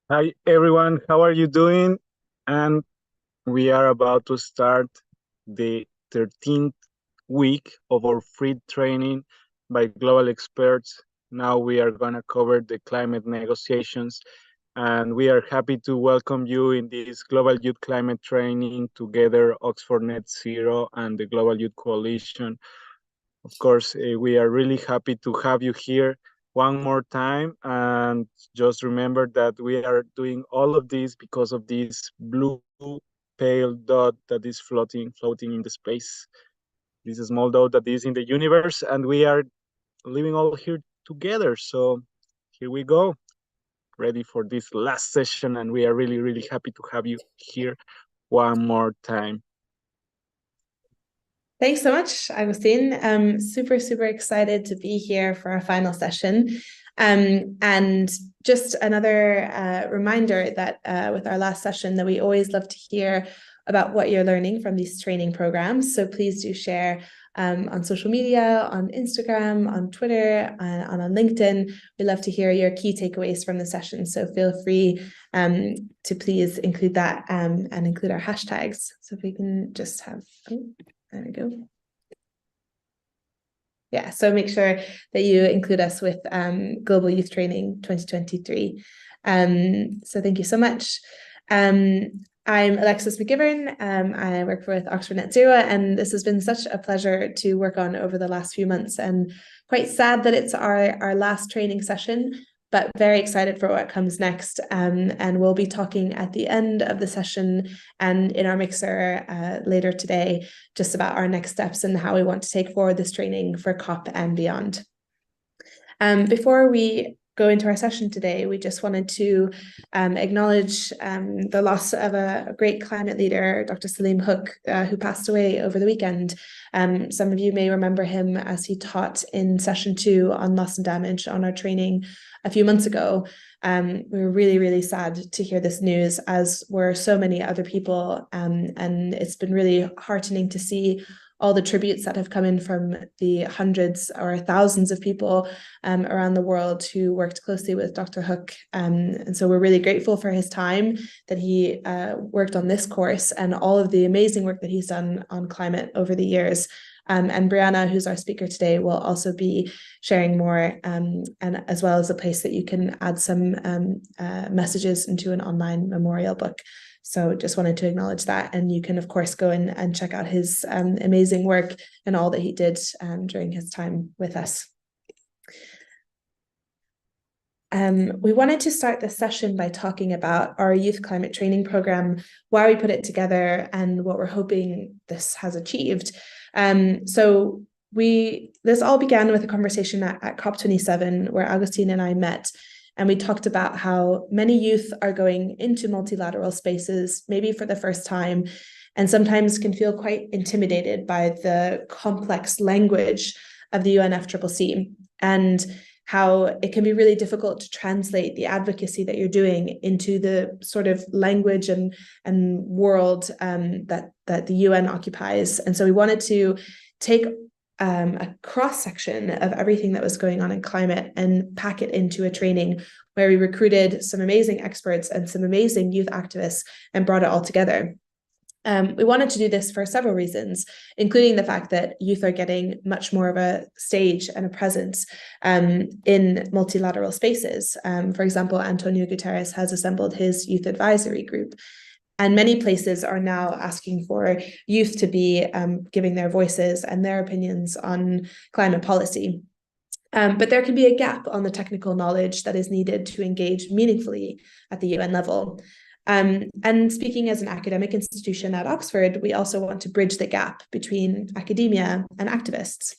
Hi everyone, how are you doing? And we are about to start the 13th week of our free training by global experts. Now we are going to cover the climate negotiations, and we are happy to welcome you in this Global Youth Climate Training together, Oxford Net Zero and the Global Youth Coalition. Of course, we are really happy to have you here one more time. And just remember that we are doing all of this because of this blue pale dot that is floating in the space. This small dot that is in the universe, and we are living all here together. So here we go, ready for this last session, and we are really, really happy to have you here one more time. Thanks so much, Agustin. Super, super excited to be here for our final session. And just another reminder that with our last session that we always love to hear about what you're learning from these training programs. So please do share on social media, on Instagram, on Twitter, and on LinkedIn. We love to hear your key takeaways from the session. So feel free to please include that and include our hashtags. So if we can just have... There we go. Yeah, so make sure that you include us with Global Youth Training 2023. So thank you so much. I'm Alexis McGivern. I work with Oxford Net Zero, and this has been such a pleasure to work on over the last few months, and quite sad that it's our last training session, but very excited for what comes next. And we'll be talking at the end of the session and in our mixer later today, just about our next steps and how we want to take forward this training for COP and beyond. Before we go into our session today, we just wanted to acknowledge the loss of a great climate leader, Dr. Salim Hook, who passed away over the weekend. Some of you may remember him as he taught in session 2 on loss and damage on our training a few months ago. We were really, really sad to hear this news, as were so many other people. And it's been really heartening to see all the tributes that have come in from the hundreds or thousands of people around the world who worked closely with Dr. Hook. And so we're really grateful for his time that he worked on this course and all of the amazing work that he's done on climate over the years. And Brianna, who's our speaker today, will also be sharing more, and as well as a place that you can add some messages into an online memorial book. So just wanted to acknowledge that. And you can, of course, go in and check out his amazing work and all that he did during his time with us. We wanted to start this session by talking about our youth climate training program, why we put it together, and what we're hoping this has achieved. So this all began with a conversation at COP27, where Agustin and I met, and we talked about how many youth are going into multilateral spaces, maybe for the first time, and sometimes can feel quite intimidated by the complex language of the UNFCCC, and how it can be really difficult to translate the advocacy that you're doing into the sort of language and world that the UN occupies. And so we wanted to take a cross-section of everything that was going on in climate and pack it into a training where we recruited some amazing experts and some amazing youth activists and brought it all together. We wanted to do this for several reasons, including the fact that youth are getting much more of a stage and a presence in multilateral spaces. For example, Antonio Guterres has assembled his youth advisory group, and many places are now asking for youth to be giving their voices and their opinions on climate policy. But there can be a gap on the technical knowledge that is needed to engage meaningfully at the UN level. And speaking as an academic institution at Oxford, we also want to bridge the gap between academia and activists.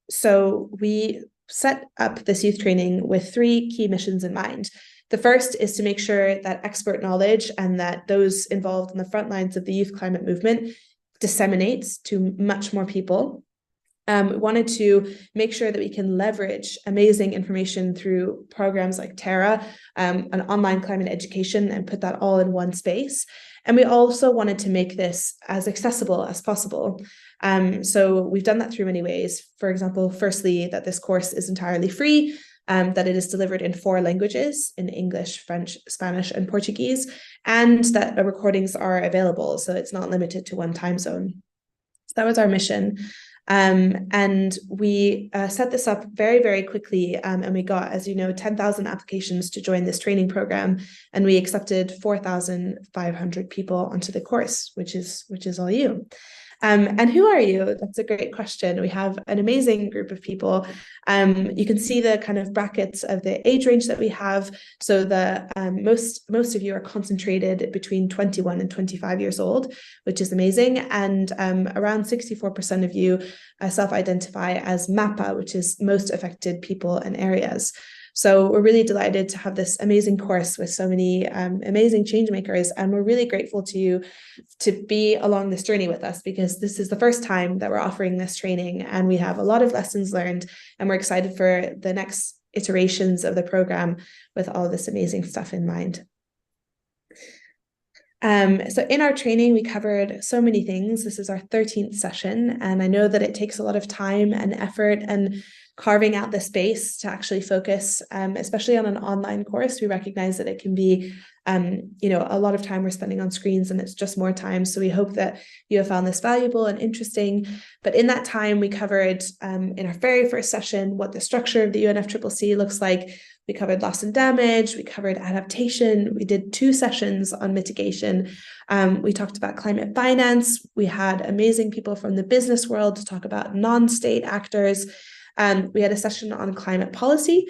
So we set up this youth training with 3 key missions in mind. The first is to make sure that expert knowledge and that those involved in the front lines of the youth climate movement disseminates to much more people. We wanted to make sure that we can leverage amazing information through programs like Terra, an online climate education, and put that all in one space. And we also wanted to make this as accessible as possible. So we've done that through many ways. For example, firstly, that this course is entirely free. that it is delivered in 4 languages, in English, French, Spanish, and Portuguese, and that the recordings are available, so it's not limited to one time zone. So that was our mission. And we set this up very, very quickly. And we got, as you know, 10,000 applications to join this training program. And we accepted 4,500 people onto the course, which is all you. And who are you? That's a great question. We have an amazing group of people. You can see the kind of brackets of the age range that we have. So the most of you are concentrated between 21 and 25 years old, which is amazing. And around 64% of you self-identify as MAPA, which is most affected people and areas. So we're really delighted to have this amazing course with so many amazing change makers, and we're really grateful to you to be along this journey with us, because this is the first time that we're offering this training, and we have a lot of lessons learned, and we're excited for the next iterations of the program with all this amazing stuff in mind. So in our training, we covered so many things. This is our 13th session, and I know that it takes a lot of time and effort and carving out the space to actually focus, especially on an online course. We recognize that it can be, a lot of time we're spending on screens, and it's just more time. So we hope that you have found this valuable and interesting. But in that time, we covered in our very first session what the structure of the UNFCCC looks like. We covered loss and damage, we covered adaptation, we did 2 sessions on mitigation. We talked about climate finance. We had amazing people from the business world to talk about non-state actors. We had a session on climate policy,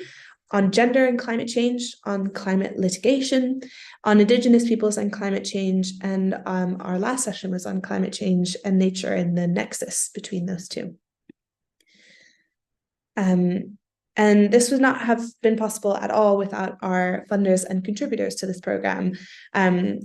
on gender and climate change, on climate litigation, on Indigenous peoples and climate change, and our last session was on climate change and nature and the nexus between those two. And this would not have been possible at all without our funders and contributors to this program.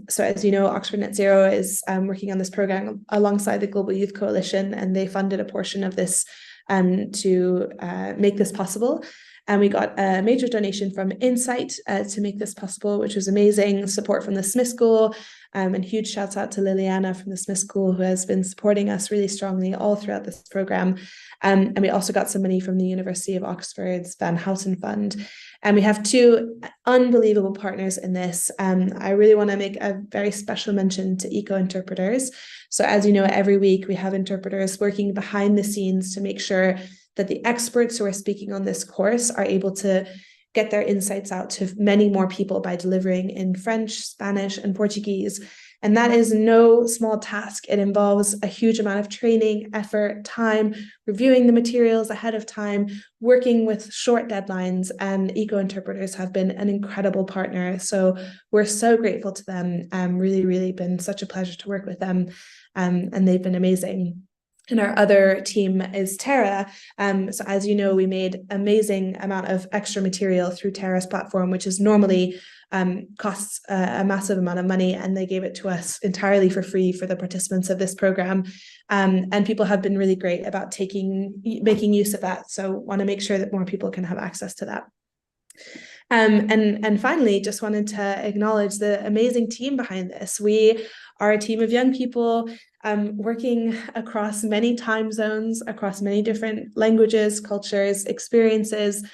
So as you know, Oxford Net Zero is working on this program alongside the Global Youth Coalition, and they funded a portion of this to make this possible. And we got a major donation from Insight to make this possible, which was amazing. Support from the Smith School, and huge shouts out to Liliana from the Smith School, who has been supporting us really strongly all throughout this program. And we also got some money from the University of Oxford's Van Houten Fund. And we have 2 unbelievable partners in this. I really want to make a very special mention to eco-interpreters. So as you know, every week we have interpreters working behind the scenes to make sure that the experts who are speaking on this course are able to get their insights out to many more people by delivering in French, Spanish, and Portuguese. And that is no small task. It involves a huge amount of training, effort, time, reviewing the materials ahead of time, working with short deadlines, and eco-interpreters have been an incredible partner. So we're so grateful to them. Really, really been such a pleasure to work with them, and they've been amazing. And our other team is Terra. So as you know, we made amazing amount of extra material through Terra's platform, which is normally costs a massive amount of money, and they gave it to us entirely for free for the participants of this program. And people have been really great about making use of that. So want to make sure that more people can have access to that. And finally, just wanted to acknowledge the amazing team behind this. We are a team of young people working across many time zones, across many different languages, cultures, experiences.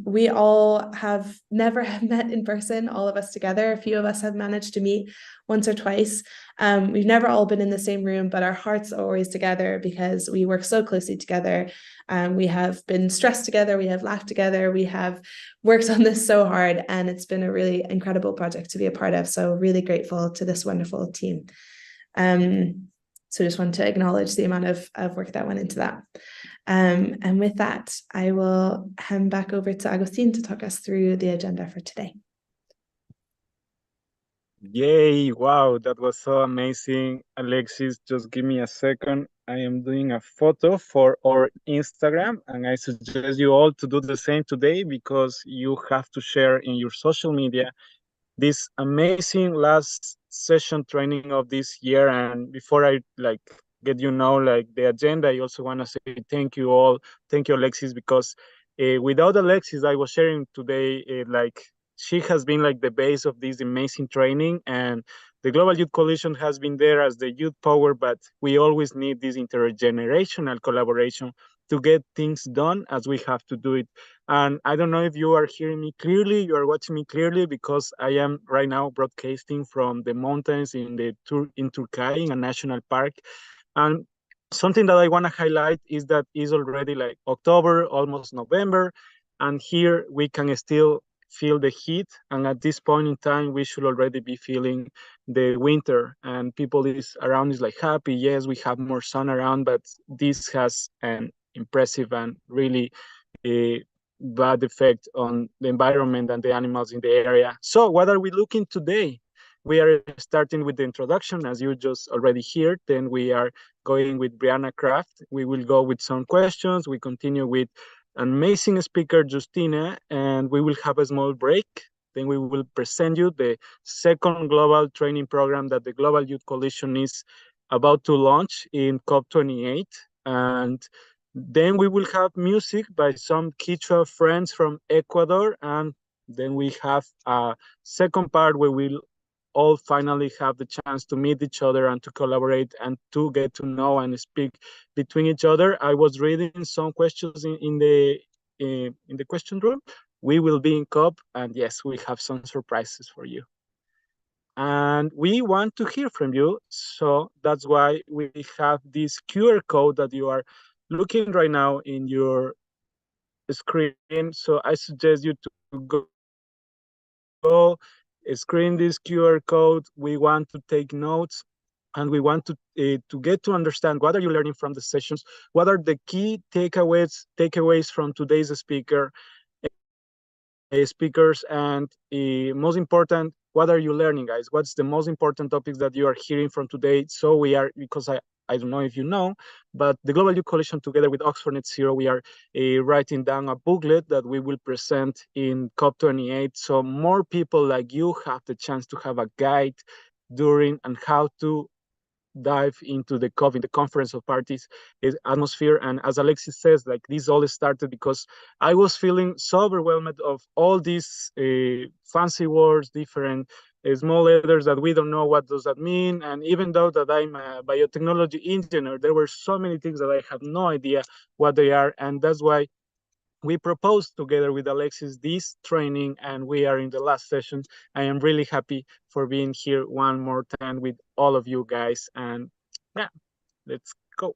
We all have never met in person, all of us together. A few of us have managed to meet once or twice. We've never all been in the same room, but our hearts are always together because we work so closely together. We have been stressed together, we have laughed together, we have worked on this so hard, and it's been a really incredible project to be a part of. So really grateful to this wonderful team. So just want to acknowledge the amount of work that went into that. And with that, I will hand back over to Agustin to talk us through the agenda for today. Yay, wow, that was so amazing. Alexis, just give me a second. I am doing a photo for our Instagram, and I suggest you all to do the same today, because you have to share in your social media this amazing last session training of this year. And before I get the agenda, I also want to say thank you all. Thank you, Alexis, because without Alexis, I was sharing today, she has been like the base of this amazing training, and the Global Youth Coalition has been there as the youth power, but we always need this intergenerational collaboration to get things done as we have to do it. And I don't know if you are hearing me clearly, you are watching me clearly, because I am right now broadcasting from the mountains in Turkey, in a national park. And something that I want to highlight is that it's already like October, almost November, and here we can still feel the heat. And at this point in time, we should already be feeling the winter. And people is around is like happy. Yes, we have more sun around, but this has an impressive and really bad effect on the environment and the animals in the area. So, what are we looking today? We are starting with the introduction, as you just already heard. Then we are going with Brianna Kraft. We will go with some questions. We continue with an amazing speaker, Justina, and we will have a small break. Then we will present you the second global training program that the Global Youth Coalition is about to launch in COP28. And then we will have music by some Quechua friends from Ecuador. And then we have a second part where we'll all finally have the chance to meet each other and to collaborate and to get to know and speak between each other. I was reading some questions in the question room. We will be in COP, and yes, we have some surprises for you. And we want to hear from you, so that's why we have this QR code that you are looking right now in your screen. So I suggest you to go screen this QR code. We want to take notes, and we want to get to understand what are you learning from the sessions, what are the key takeaways from today's speakers, and most important, what are you learning, guys? What's the most important topics that you are hearing from today? So we are, because I don't know if you know, but the Global Youth Coalition, together with Oxford Net Zero, we are writing down a booklet that we will present in COP28. So more people like you have the chance to have a guide during and how to dive into the COP, in the Conference of Parties atmosphere. And as Alexis says, like this all started because I was feeling so overwhelmed of all these fancy words, different small letters that we don't know what does that mean. And even though that I'm a biotechnology engineer, there were so many things that I have no idea what they are. And that's why we proposed together with Alexis this training, and we are in the last session. I am really happy for being here one more time with all of you guys. And yeah, let's go.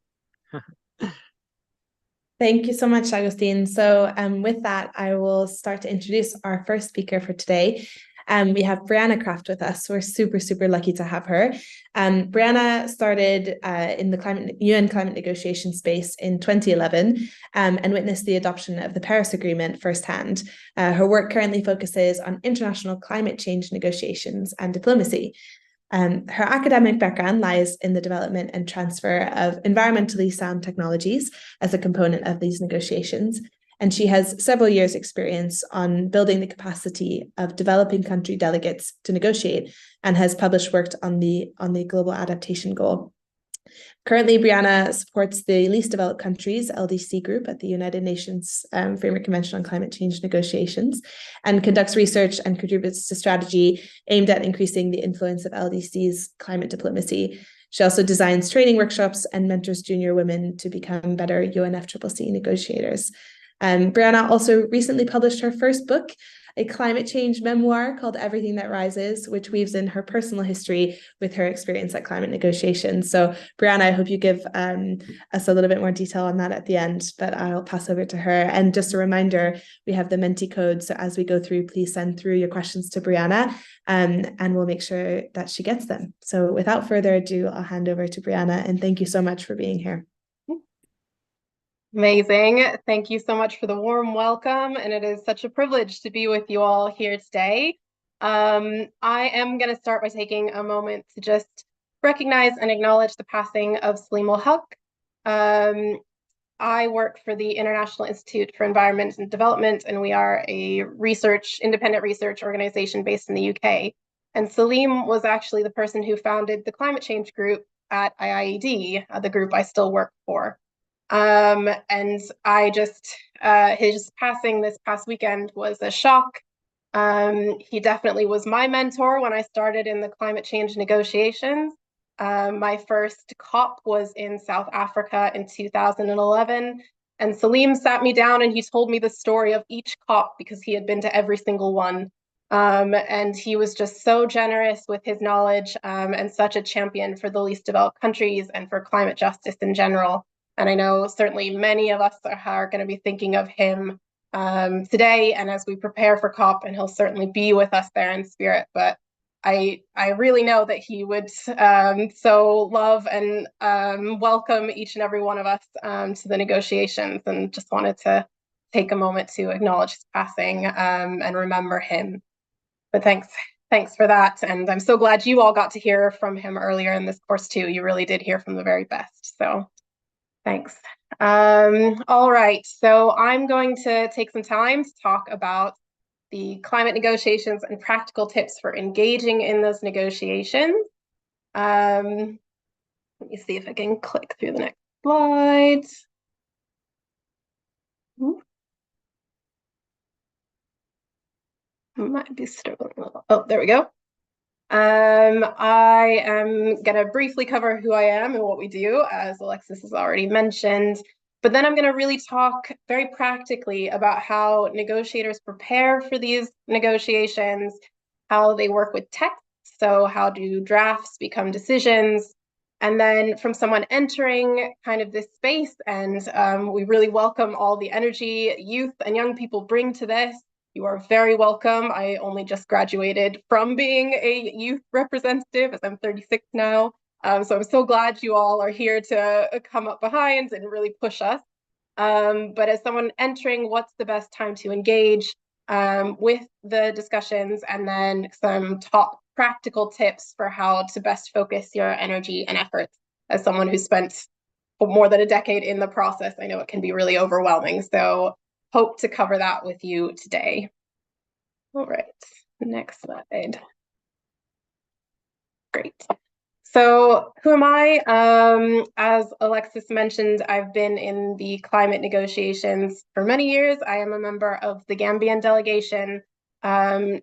Thank you so much, Agustin. So with that, I will start to introduce our first speaker for today. We have Brianna Kraft with us. We're super, super lucky to have her. Brianna started in the UN climate negotiation space in 2011 and witnessed the adoption of the Paris Agreement firsthand. Her work currently focuses on international climate change negotiations and diplomacy. Her academic background lies in the development and transfer of environmentally sound technologies as a component of these negotiations. And she has several years' experience on building the capacity of developing country delegates to negotiate, and has published work on the global adaptation goal. Currently, Brianna supports the Least Developed Countries LDC group at the United Nations Framework Convention on Climate Change negotiations, and conducts research and contributes to strategy aimed at increasing the influence of LDC's climate diplomacy. She also designs training workshops and mentors junior women to become better UNFCCC negotiators. Brianna also recently published her first book, a climate change memoir called Everything That Rises, which weaves in her personal history with her experience at climate negotiations. So Brianna, I hope you give us a little bit more detail on that at the end, but I'll pass over to her. And just a reminder, we have the Menti code. So as we go through, please send through your questions to Brianna and we'll make sure that she gets them. So without further ado, I'll hand over to Brianna, and thank you so much for being here. Amazing. Thank you so much for the warm welcome. And it is such a privilege to be with you all here today. I am going to start by taking a moment to just recognize and acknowledge the passing of Salim al-Haq. I work for the International Institute for Environment and Development, and we are a independent research organization based in the UK. And Salim was actually the person who founded the climate change group at IIED, the group I still work for. And I just, his passing this past weekend was a shock. He definitely was my mentor when I started in the climate change negotiations. My first COP was in South Africa in 2011. And Salim sat me down and he told me the story of each COP because he had been to every single one. And he was just so generous with his knowledge and such a champion for the least developed countries and for climate justice in general. And I know certainly many of us are going to be thinking of him today and as we prepare for COP, and he'll certainly be with us there in spirit. But I really know that he would so love and welcome each and every one of us to the negotiations, and just wanted to take a moment to acknowledge his passing and remember him. But thanks for that. And I'm so glad you all got to hear from him earlier in this course too. You really did hear from the very best. So thanks. All right, so I'm going to take some time to talk about the climate negotiations and practical tips for engaging in those negotiations. Let me see if I can click through the next slide. Might be struggling a little. Oh, there we go. I am going to briefly cover who I am and what we do, as Alexis has already mentioned. But then I'm going to really talk very practically about how negotiators prepare for these negotiations, how they work with text, so how do drafts become decisions, and then from someone entering kind of this space, and we really welcome all the energy youth and young people bring to this. You are very welcome. I only just graduated from being a youth representative, as I'm 36 now. So I'm so glad you all are here to come up behind and really push us. But as someone entering, what's the best time to engage with the discussions, and then some top practical tips for how to best focus your energy and efforts. As someone who spent more than a decade in the process, I know it can be really overwhelming. So hope to cover that with you today. All right, next slide. Great. So who am I? As Alexis mentioned, I've been in the climate negotiations for many years. I am a member of the Gambian delegation to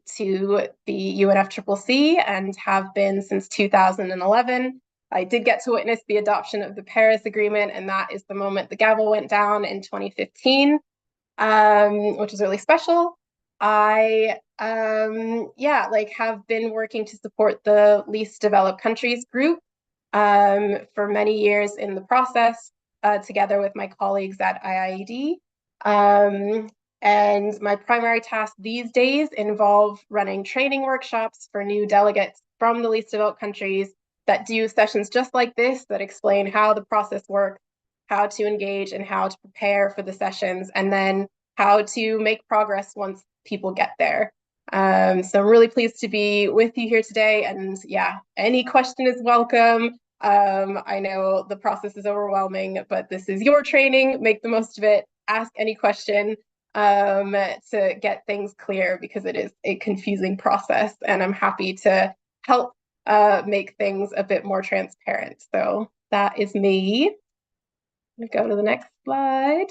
the UNFCCC and have been since 2011. I did get to witness the adoption of the Paris Agreement, and that is the moment the gavel went down in 2015, which is really special. I have been working to support the least developed countries group for many years in the process, together with my colleagues at IIED. And my primary tasks these days involve running training workshops for new delegates from the least developed countries that do sessions just like this, that explain how the process works, how to engage, and how to prepare for the sessions, and then how to make progress once people get there. So I'm really pleased to be with you here today, and yeah, any question is welcome. I know the process is overwhelming, but this is your training. Make the most of it. Ask any question to get things clear, because it is a confusing process, and I'm happy to help make things a bit more transparent. So that is me. I'm gonna go to the next slide.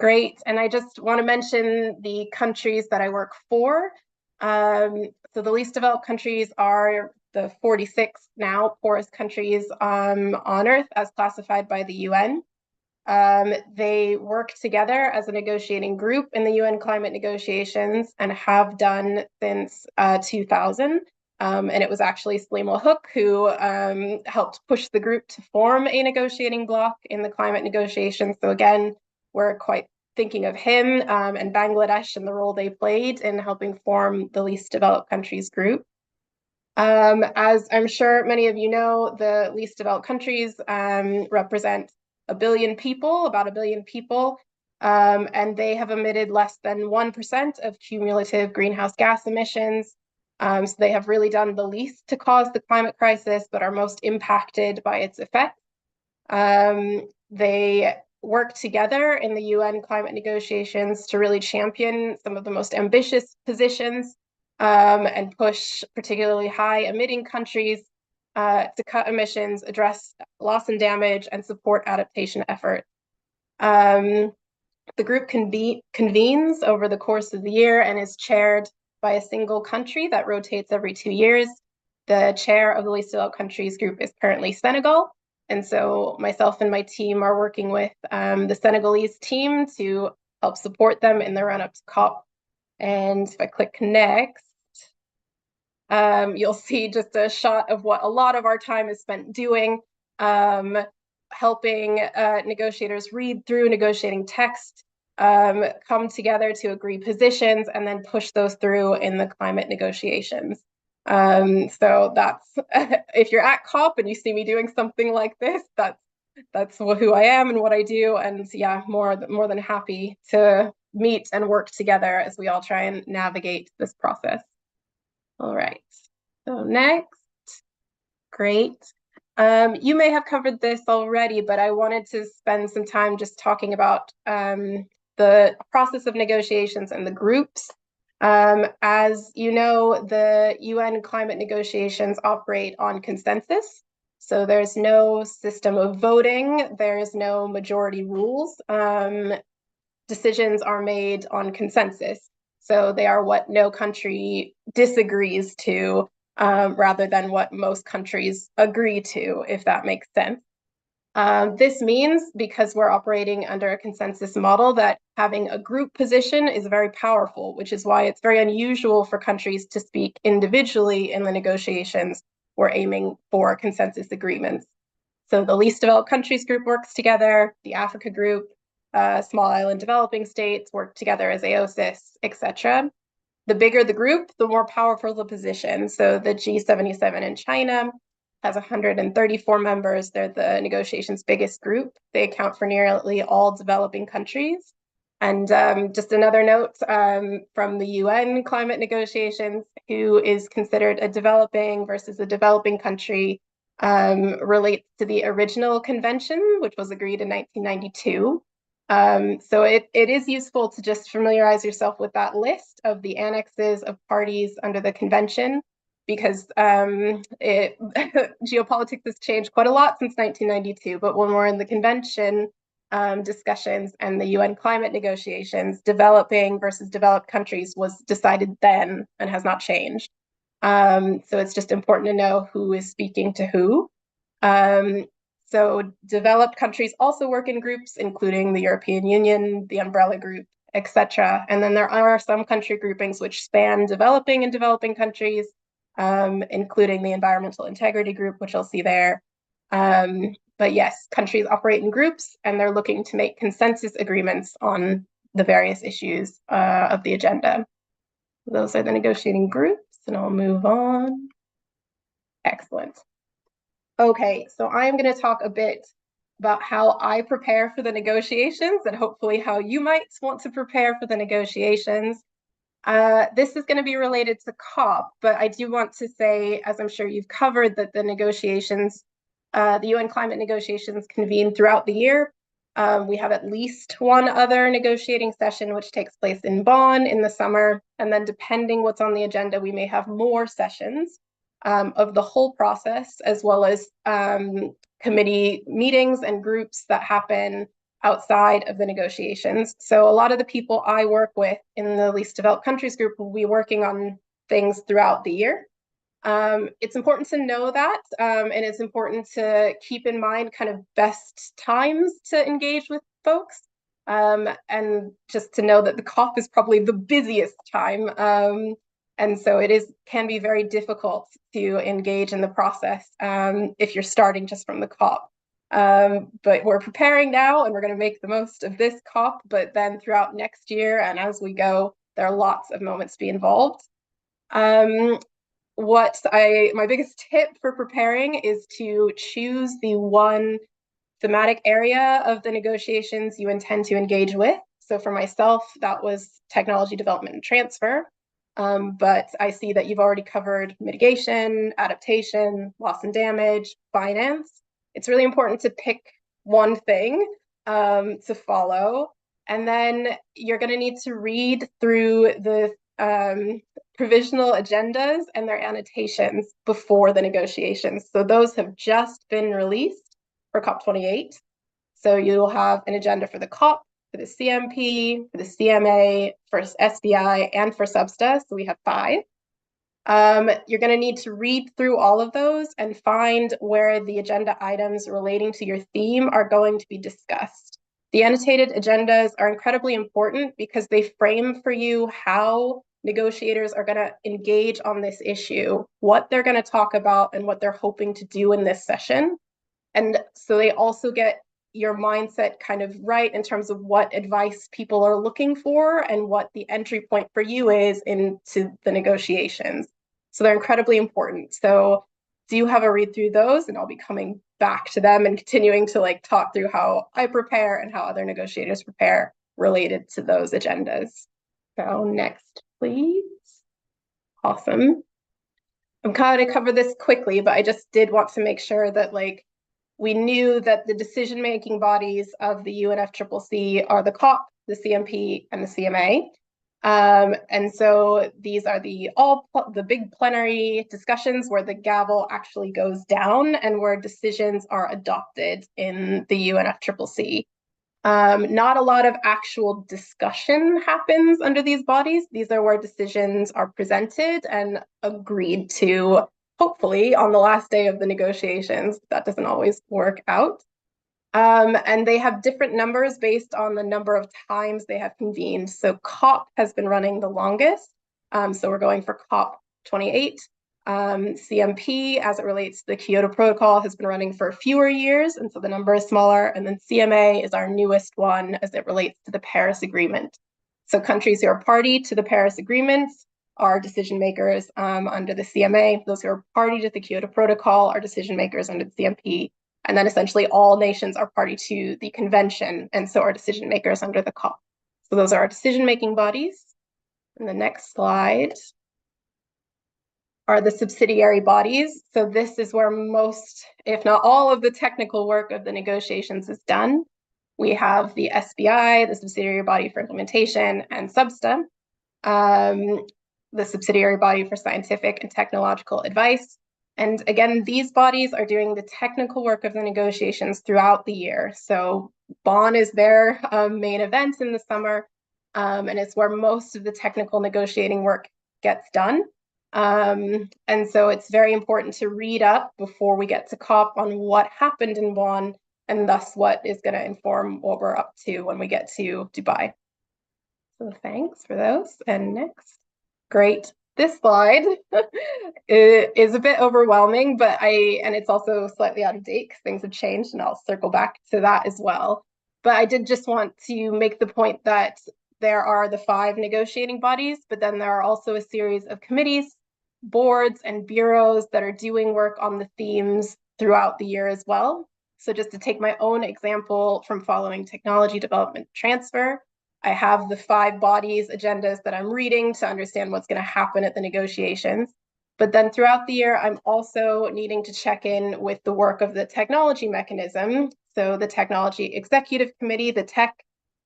Great, and I just want to mention the countries that I work for. So the least developed countries are the 46 now poorest countries on Earth as classified by the UN. They work together as a negotiating group in the UN climate negotiations and have done since 2000. And it was actually Salim Hook who helped push the group to form a negotiating bloc in the climate negotiations. So again, we're quite thinking of him and Bangladesh and the role they played in helping form the least developed countries group. As I'm sure many of you know, the least developed countries represent about 1 billion people, and they have emitted less than 1% of cumulative greenhouse gas emissions. So they have really done the least to cause the climate crisis, but are most impacted by its effects. They work together in the UN climate negotiations to really champion some of the most ambitious positions and push particularly high emitting countries to cut emissions, address loss and damage, and support adaptation efforts. The group convenes over the course of the year and is chaired by a single country that rotates every 2 years. The chair of the least developed countries group is currently Senegal. And so myself and my team are working with the Senegalese team to help support them in the run-up to COP. And if I click next, you'll see just a shot of what a lot of our time is spent doing, helping negotiators read through negotiating text, come together to agree positions, and then push those through in the climate negotiations. So that's, if you're at COP and you see me doing something like this, that's who I am and what I do. And yeah, more than happy to meet and work together as we all try and navigate this process. All right, so next, great. You may have covered this already, but I wanted to spend some time just talking about the process of negotiations and the groups. As you know, the UN climate negotiations operate on consensus. So there's no system of voting, there's no majority rules. Decisions are made on consensus. So they are what no country disagrees to, rather than what most countries agree to, if that makes sense. This means, because we're operating under a consensus model, that having a group position is very powerful, which is why it's very unusual for countries to speak individually in the negotiations. We're aiming for consensus agreements. So the least developed countries group works together, the Africa group, small island developing states work together as AOSIS, etc. The bigger the group, the more powerful the position. So the G77 in China has 134 members. They're the negotiations' biggest group. They account for nearly all developing countries. And just another note from the UN climate negotiations, who is considered a developing versus a developing country, relates to the original convention, which was agreed in 1992. So it is useful to just familiarize yourself with that list of the annexes of parties under the convention, because geopolitics has changed quite a lot since 1992. But when we're in the convention discussions and the UN climate negotiations, developing versus developed countries was decided then and has not changed. So it's just important to know who is speaking to who. So developed countries also work in groups, including the European Union, the Umbrella Group, etc. And then there are some country groupings which span developing and developing countries, including the Environmental Integrity Group, which I'll see there. But yes, countries operate in groups, and they're looking to make consensus agreements on the various issues of the agenda. Those are the negotiating groups, and I'll move on. Excellent. Okay, so I'm going to talk a bit about how I prepare for the negotiations and hopefully how you might want to prepare for the negotiations. This is going to be related to COP, but I do want to say, as I'm sure you've covered, that the negotiations, the UN climate negotiations convene throughout the year. We have at least one other negotiating session, which takes place in Bonn in the summer. And then depending what's on the agenda, we may have more sessions of the whole process, as well as committee meetings and groups that happen outside of the negotiations. So a lot of the people I work with in the least developed countries group will be working on things throughout the year. It's important to know that, and it's important to keep in mind kind of best times to engage with folks, and just to know that the COP is probably the busiest time, and so it can be very difficult to engage in the process if you're starting just from the COP. But we're preparing now, and we're going to make the most of this COP, but then throughout next year and as we go, there are lots of moments to be involved. My biggest tip for preparing is to choose the one thematic area of the negotiations you intend to engage with. So for myself, that was technology development and transfer. But I see that you've already covered mitigation, adaptation, loss and damage, finance. It's really important to pick one thing to follow. And then you're going to need to read through the provisional agendas and their annotations before the negotiations. So those have just been released for COP28. So you'll have an agenda for the COP, for the CMP, for the CMA, for SDI, and for SBSTA. So we have 5. You're going to need to read through all of those and find where the agenda items relating to your theme are going to be discussed. The annotated agendas are incredibly important because they frame for you how negotiators are going to engage on this issue, what they're going to talk about, and what they're hoping to do in this session. And so they also get your mindset kind of right in terms of what advice people are looking for and what the entry point for you is into the negotiations. So they're incredibly important. So do have a read through those, and I'll be coming back to them and continuing to like talk through how I prepare and how other negotiators prepare related to those agendas. So next, please. Awesome. I'm going to cover this quickly, but I just did want to make sure that like we knew that the decision-making bodies of the UNFCCC are the COP, the CMP, and the CMA. And so these are the big plenary discussions where the gavel actually goes down and where decisions are adopted in the UNFCCC. Not a lot of actual discussion happens under these bodies. These are where decisions are presented and agreed to, hopefully on the last day of the negotiations. That doesn't always work out. And they have different numbers based on the number of times they have convened. So COP has been running the longest. So we're going for COP28. CMP, as it relates to the Kyoto Protocol, has been running for fewer years, and so the number is smaller. And then CMA is our newest one as it relates to the Paris Agreement. So countries who are party to the Paris Agreement are decision makers under the CMA. Those who are party to the Kyoto Protocol are decision makers under the CMP. And then essentially all nations are party to the convention, and so are decision makers under the COP. So those are our decision-making bodies. And the next slide are the subsidiary bodies. So this is where most, if not all, of the technical work of the negotiations is done. We have the SBI, the Subsidiary Body for Implementation, and SUBSTA, the Subsidiary Body for Scientific and Technological Advice. And again, these bodies are doing the technical work of the negotiations throughout the year. So Bonn is their main event in the summer, and it's where most of the technical negotiating work gets done. And so it's very important to read up before we get to COP on what happened in Bonn, and thus what is going to inform what we're up to when we get to Dubai. So thanks for those. And next, great. This slide is a bit overwhelming, but and it's also slightly out of date because things have changed, and I'll circle back to that as well. But I did just want to make the point that there are the 5 negotiating bodies, but then there are also a series of committees, boards, and bureaus that are doing work on the themes throughout the year as well. So just to take my own example from following technology development transfer, I have the 5 bodies agendas that I'm reading to understand what's going to happen at the negotiations. But then throughout the year, I'm also needing to check in with the work of the technology mechanism. So the Technology Executive Committee, the TEC,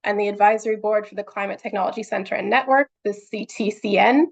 and the Advisory Board for the Climate Technology Center and Network, the CTCN.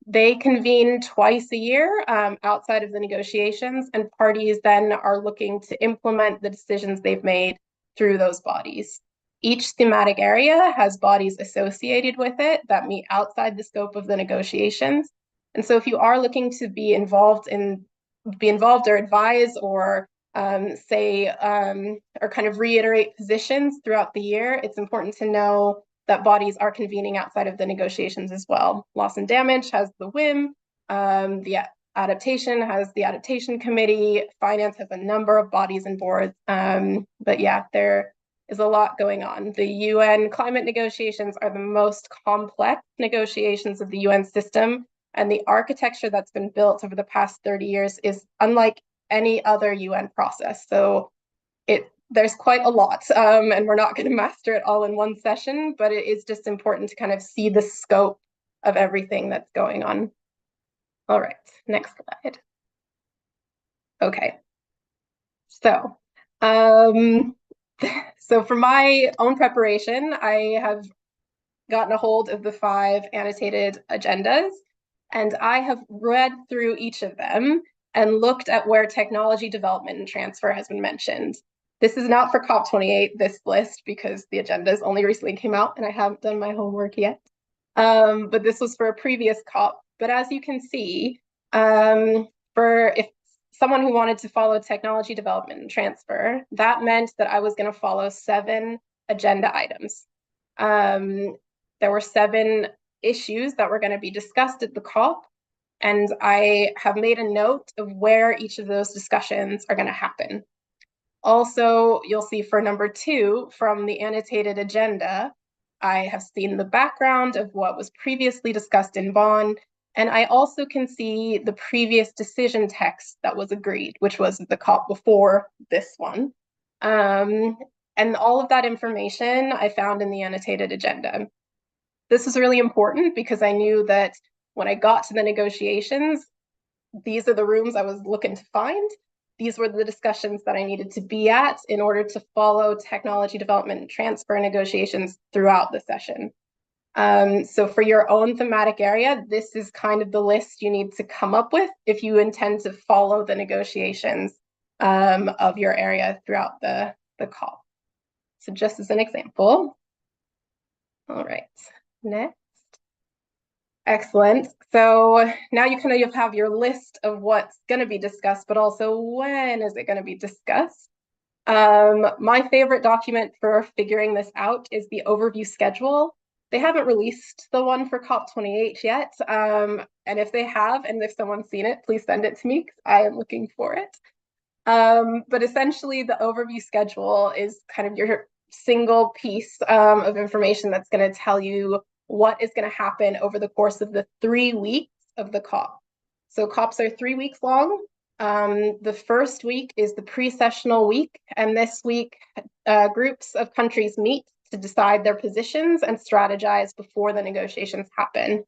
They convene twice a year outside of the negotiations, and parties then are looking to implement the decisions they've made through those bodies. Each thematic area has bodies associated with it that meet outside the scope of the negotiations. And so if you are looking to be involved or advise or or kind of reiterate positions throughout the year, it's important to know that bodies are convening outside of the negotiations as well. Loss and Damage has the WIM, the Adaptation has the Adaptation Committee, Finance has a number of bodies and boards. But yeah, there is a lot going on. The UN climate negotiations are the most complex negotiations of the UN system, and the architecture that's been built over the past 30 years is unlike any other UN process. So there's quite a lot, and we're not going to master it all in one session, but it is just important to kind of see the scope of everything that's going on. All right, next slide. Okay, so for my own preparation, I have gotten a hold of the 5 annotated agendas, and I have read through each of them and looked at where technology development and transfer has been mentioned. This is not for COP28, this list, because the agendas only recently came out and I haven't done my homework yet. But this was for a previous COP. But as you can see, For if someone who wanted to follow technology development and transfer, that meant that I was going to follow 7 agenda items. There were 7 issues that were going to be discussed at the COP, and I have made a note of where each of those discussions are going to happen. Also, you'll see for number 2 from the annotated agenda, I have seen the background of what was previously discussed in Bonn, and I also can see the previous decision text that was agreed, which was the COP before this one. And all of that information I found in the annotated agenda. This is really important because I knew that when I got to the negotiations, these are the rooms I was looking to find. These were the discussions that I needed to be at in order to follow technology development and transfer negotiations throughout the session. So for your own thematic area, this is kind of the list you need to come up with if you intend to follow the negotiations of your area throughout the COP. So just as an example. All right, next. Excellent. So now you kind of have your list of what's going to be discussed, but also when is it going to be discussed? My favorite document for figuring this out is the overview schedule. They haven't released the one for COP28 yet. And if they have, and if someone's seen it, please send it to me because I am looking for it. But essentially the overview schedule is kind of your single piece of information that's going to tell you what is going to happen over the course of the 3 weeks of the COP. So COPs are 3 weeks long. The first week is the pre-sessional week, and this week groups of countries meet to decide their positions and strategize before the negotiations happen.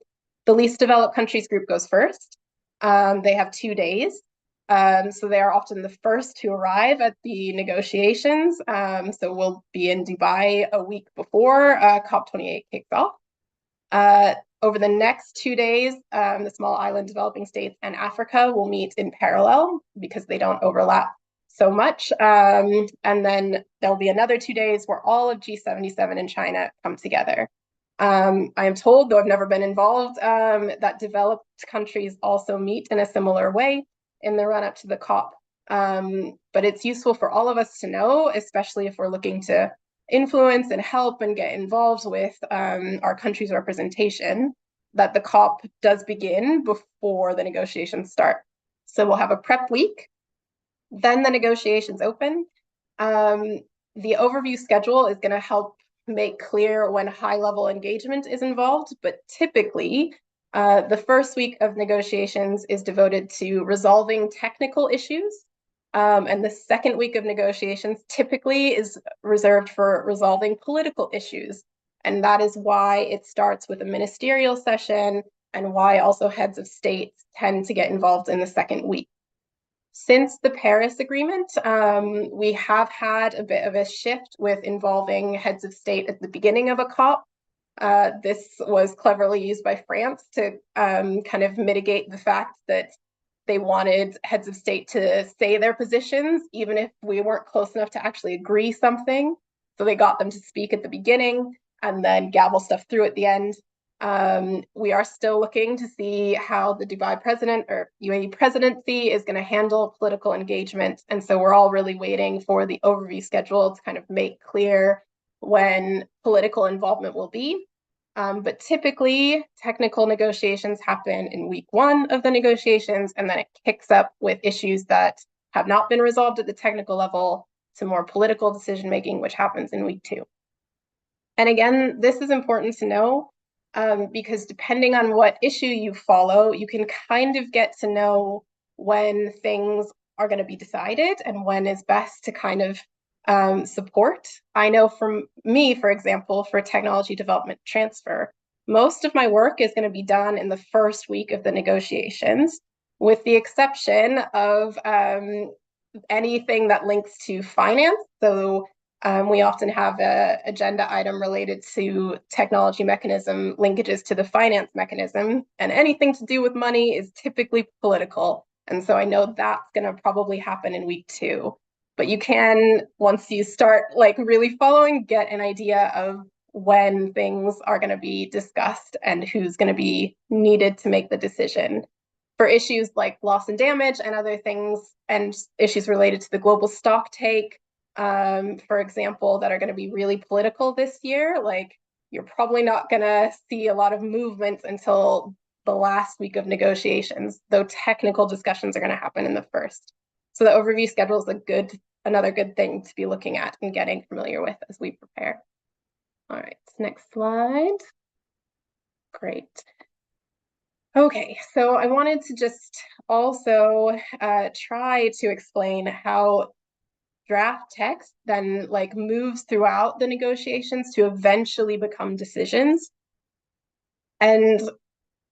The least developed countries group goes first. They have 2 days. So they are often the first to arrive at the negotiations. So we'll be in Dubai a week before COP28 kicks off. Over the next 2 days, the small island developing states and Africa will meet in parallel because they don't overlap so much. And then there'll be another 2 days where all of G77 and China come together. I am told, though I've never been involved, that developed countries also meet in a similar way in the run-up to the COP. But it's useful for all of us to know, especially if we're looking to influence and help and get involved with our country's representation, that the COP does begin before the negotiations start. So we'll have a prep week, then the negotiations open. The overview schedule is going to help make clear when high-level engagement is involved, but typically the first week of negotiations is devoted to resolving technical issues. And the second week of negotiations typically is reserved for resolving political issues. And that is why it starts with a ministerial session and why also heads of states tend to get involved in the second week. Since the Paris Agreement, we have had a bit of a shift with involving heads of state at the beginning of a COP. This was cleverly used by France to kind of mitigate the fact that they wanted heads of state to say their positions, even if we weren't close enough to actually agree something. So they got them to speak at the beginning and then gavel stuff through at the end. We are still looking to see how the Dubai president or UAE presidency is going to handle political engagement. And so we're all really waiting for the overview schedule to kind of make clear when political involvement will be. But typically, technical negotiations happen in week 1 of the negotiations, and then it kicks up with issues that have not been resolved at the technical level to more political decision-making, which happens in week 2. And again, this is important to know because depending on what issue you follow, you can kind of get to know when things are going to be decided and when is best to kind of support. I know from me, for example, for technology development transfer, most of my work is going to be done in the first week of the negotiations, with the exception of anything that links to finance. So we often have an agenda item related to technology mechanism linkages to the finance mechanism, and anything to do with money is typically political. And so I know that's going to probably happen in week 2. But you can, once you start like really following, get an idea of when things are going to be discussed and who's going to be needed to make the decision. for issues like loss and damage and other things, and issues related to the global stock take, for example, that are going to be really political this year. Like, you're probably not going to see a lot of movement until the last week of negotiations, though technical discussions are going to happen in the first. So the overview schedule is another good thing to be looking at and getting familiar with as we prepare. All right, next slide. Great. Okay, so I wanted to just also try to explain how draft text then like moves throughout the negotiations to eventually become decisions. And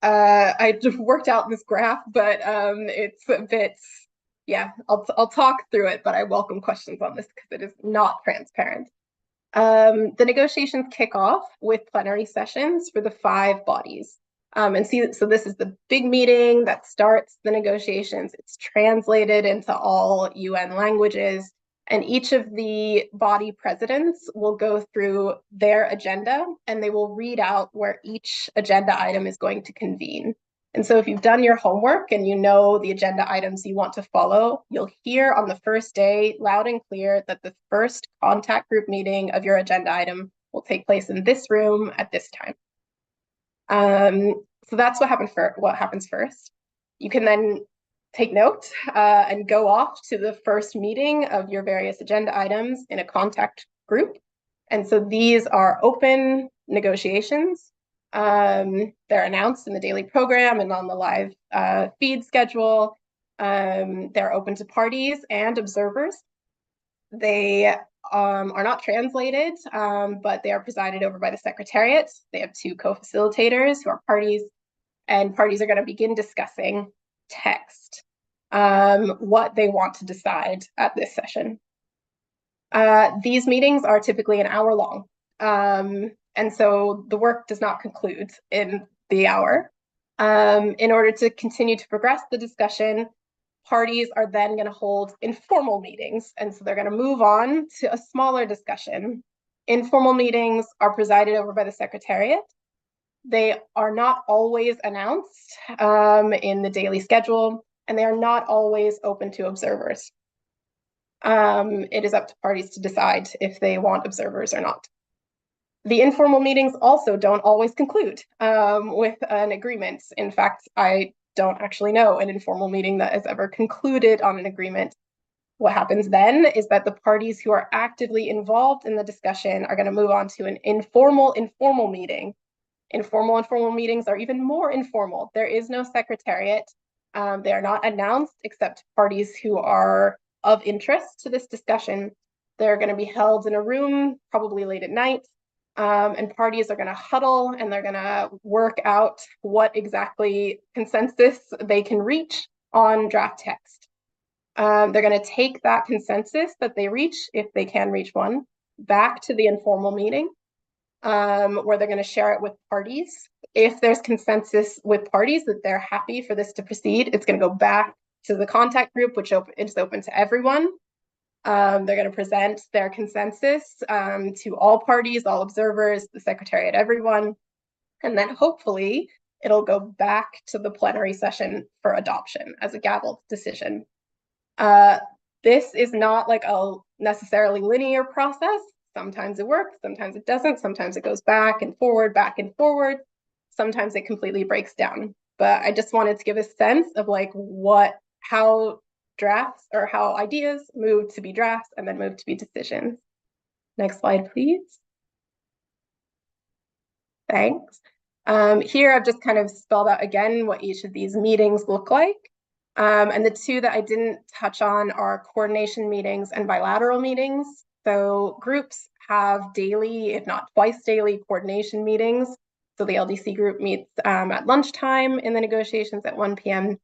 I just worked out this graph, but it's a bit, yeah, I'll talk through it, but I welcome questions on this because it is not transparent. The negotiations kick off with plenary sessions for the 5 bodies. And so this is the big meeting that starts the negotiations. It's translated into all UN languages, and each of the body presidents will go through their agenda, and they will read out where each agenda item is going to convene. And so if you've done your homework and you know the agenda items you want to follow, you'll hear on the first day loud and clear that the first contact group meeting of your agenda item will take place in this room at this time. So that's what happens first. You can then take note and go off to the first meeting of your various agenda items in a contact group. And so these are open negotiations. They're announced in the daily program and on the live feed schedule. They're open to parties and observers. They are not translated, but they are presided over by the Secretariat. They have 2 co-facilitators who are parties, and parties are going to begin discussing text, what they want to decide at this session. These meetings are typically an hour long, and so the work does not conclude in the hour. In order to continue to progress the discussion, parties are then going to hold informal meetings, and so they're going to move on to a smaller discussion. Informal meetings are presided over by the Secretariat. They are not always announced in the daily schedule, and they are not always open to observers. It is up to parties to decide if they want observers or not. The informal meetings also don't always conclude with an agreement. In fact, I don't actually know an informal meeting that has ever concluded on an agreement. What happens then is that the parties who are actively involved in the discussion are going to move on to an informal meeting. Informal meetings are even more informal. There is no secretariat. They are not announced except to parties who are of interest to this discussion. They're going to be held in a room, probably late at night. And parties are going to huddle and they're going to work out what exactly consensus they can reach on draft text. They're going to take that consensus that they reach, if they can reach one, back to the informal meeting, where they're going to share it with parties. If there's consensus with parties that they're happy for this to proceed, it's going to go back to the contact group, which is open to everyone. They're going to present their consensus to all parties, all observers, the Secretariat, everyone. And then hopefully it'll go back to the plenary session for adoption as a gavel decision. This is not like a necessarily linear process. Sometimes it works, sometimes it doesn't, sometimes it goes back and forward, sometimes it completely breaks down. But I just wanted to give a sense of like how drafts or how ideas move to be drafts and then move to be decisions. Next slide, please. Thanks. Here I've just kind of spelled out again what each of these meetings look like. And the 2 that I didn't touch on are coordination meetings and bilateral meetings. So groups have daily, if not twice daily, coordination meetings. So the LDC group meets at lunchtime in the negotiations at 1 p.m.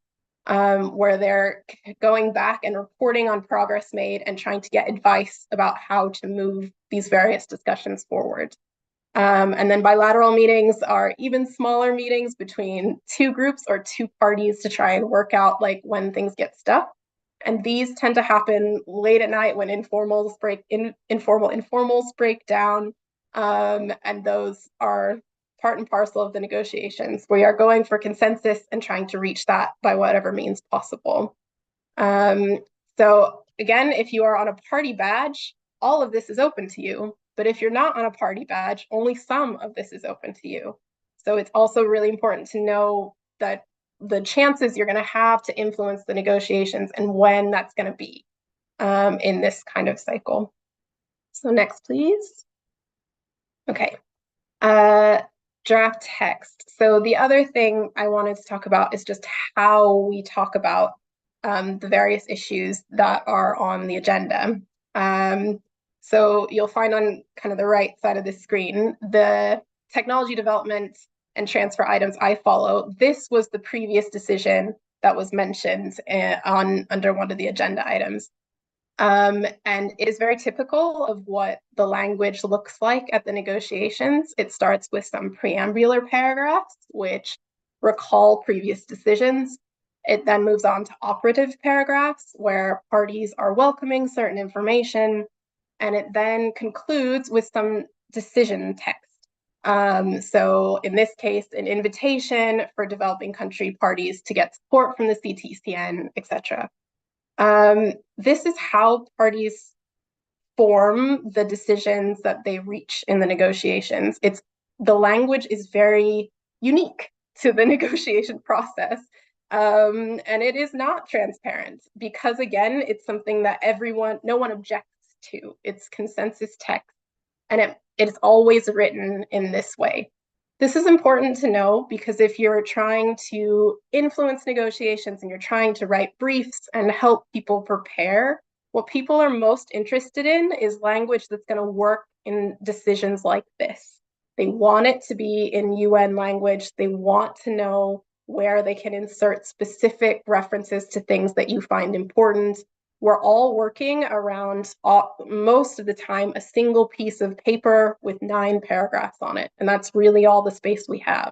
Where they're going back and reporting on progress made and trying to get advice about how to move these various discussions forward. And then bilateral meetings are even smaller meetings between 2 groups or 2 parties to try and work out like when things get stuck. And these tend to happen late at night when informals break down. And those are part and parcel of the negotiations. We are going for consensus and trying to reach that by whatever means possible. So again, if you are on a party badge, all of this is open to you. But if you're not on a party badge, only some of this is open to you. So it's also really important to know that the chances you're going to have to influence the negotiations and when that's going to be in this kind of cycle. So next, please. Okay. Draft text. So the other thing I wanted to talk about is just how we talk about the various issues that are on the agenda. So you'll find on kind of the right side of the screen, the technology development and transfer items I follow. This was the previous decision that was mentioned under one of the agenda items. And it is very typical of what the language looks like at the negotiations. It starts with some preambular paragraphs, which recall previous decisions. It then moves on to operative paragraphs, where parties are welcoming certain information, and it then concludes with some decision text. So in this case, an invitation for developing country parties to get support from the CTCN, etc. This is how parties form the decisions that they reach in the negotiations. The language is very unique to the negotiation process. And it is not transparent because, again, it's something that no one objects to. It's consensus text, and it's always written in this way. This is important to know because if you're trying to influence negotiations and you're trying to write briefs and help people prepare, what people are most interested in is language that's going to work in decisions like this. They want it to be in UN language. They want to know where they can insert specific references to things that you find important. We're all working around, most of the time, a single piece of paper with 9 paragraphs on it. And that's really all the space we have.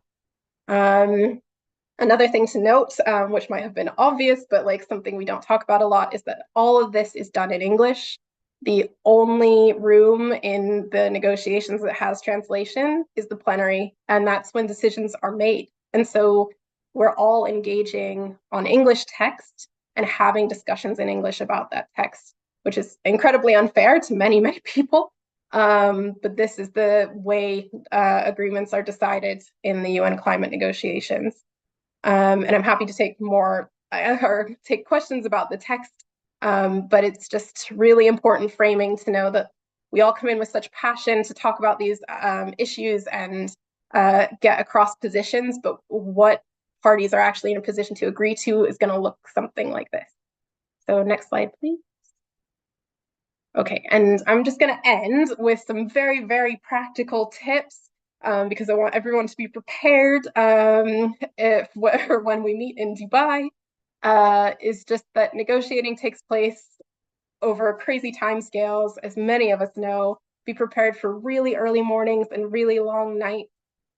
Another thing to note, which might have been obvious, but like something we don't talk about a lot, is that all of this is done in English. The only room in the negotiations that has translation is the plenary, and that's when decisions are made. And so we're all engaging on English text and having discussions in English about that text, which is incredibly unfair to many, many people. But this is the way agreements are decided in the UN climate negotiations. And I'm happy to take take questions about the text, but it's just really important framing to know that we all come in with such passion to talk about these issues and get across positions, but what parties are actually in a position to agree to is going to look something like this. So next slide, please. Okay, and I'm just going to end with some very, very practical tips because I want everyone to be prepared when we meet in Dubai, is just that negotiating takes place over crazy timescales, as many of us know. Be prepared for really early mornings and really long nights.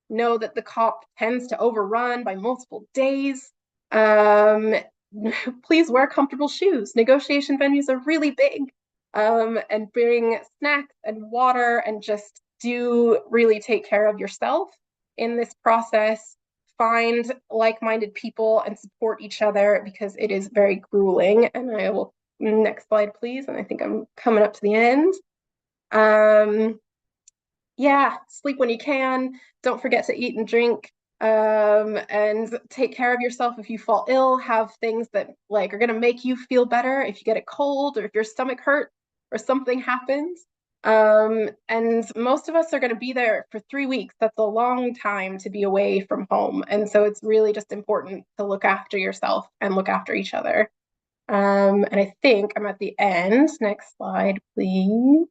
Know that the COP tends to overrun by multiple days. Please wear comfortable shoes. Negotiation venues are really big. And bring snacks and water, and just do really take care of yourself in this process. Find like-minded people and support each other because it is very grueling. And I will, next slide, please. And I think I'm coming up to the end. Yeah, sleep when you can. Don't forget to eat and drink. And take care of yourself if you fall ill. Have things that like are going to make you feel better if you get a cold or if your stomach hurts or something happens. And most of us are going to be there for 3 weeks. That's a long time to be away from home. And so it's really just important to look after yourself and look after each other. And I think I'm at the end. Next slide, please.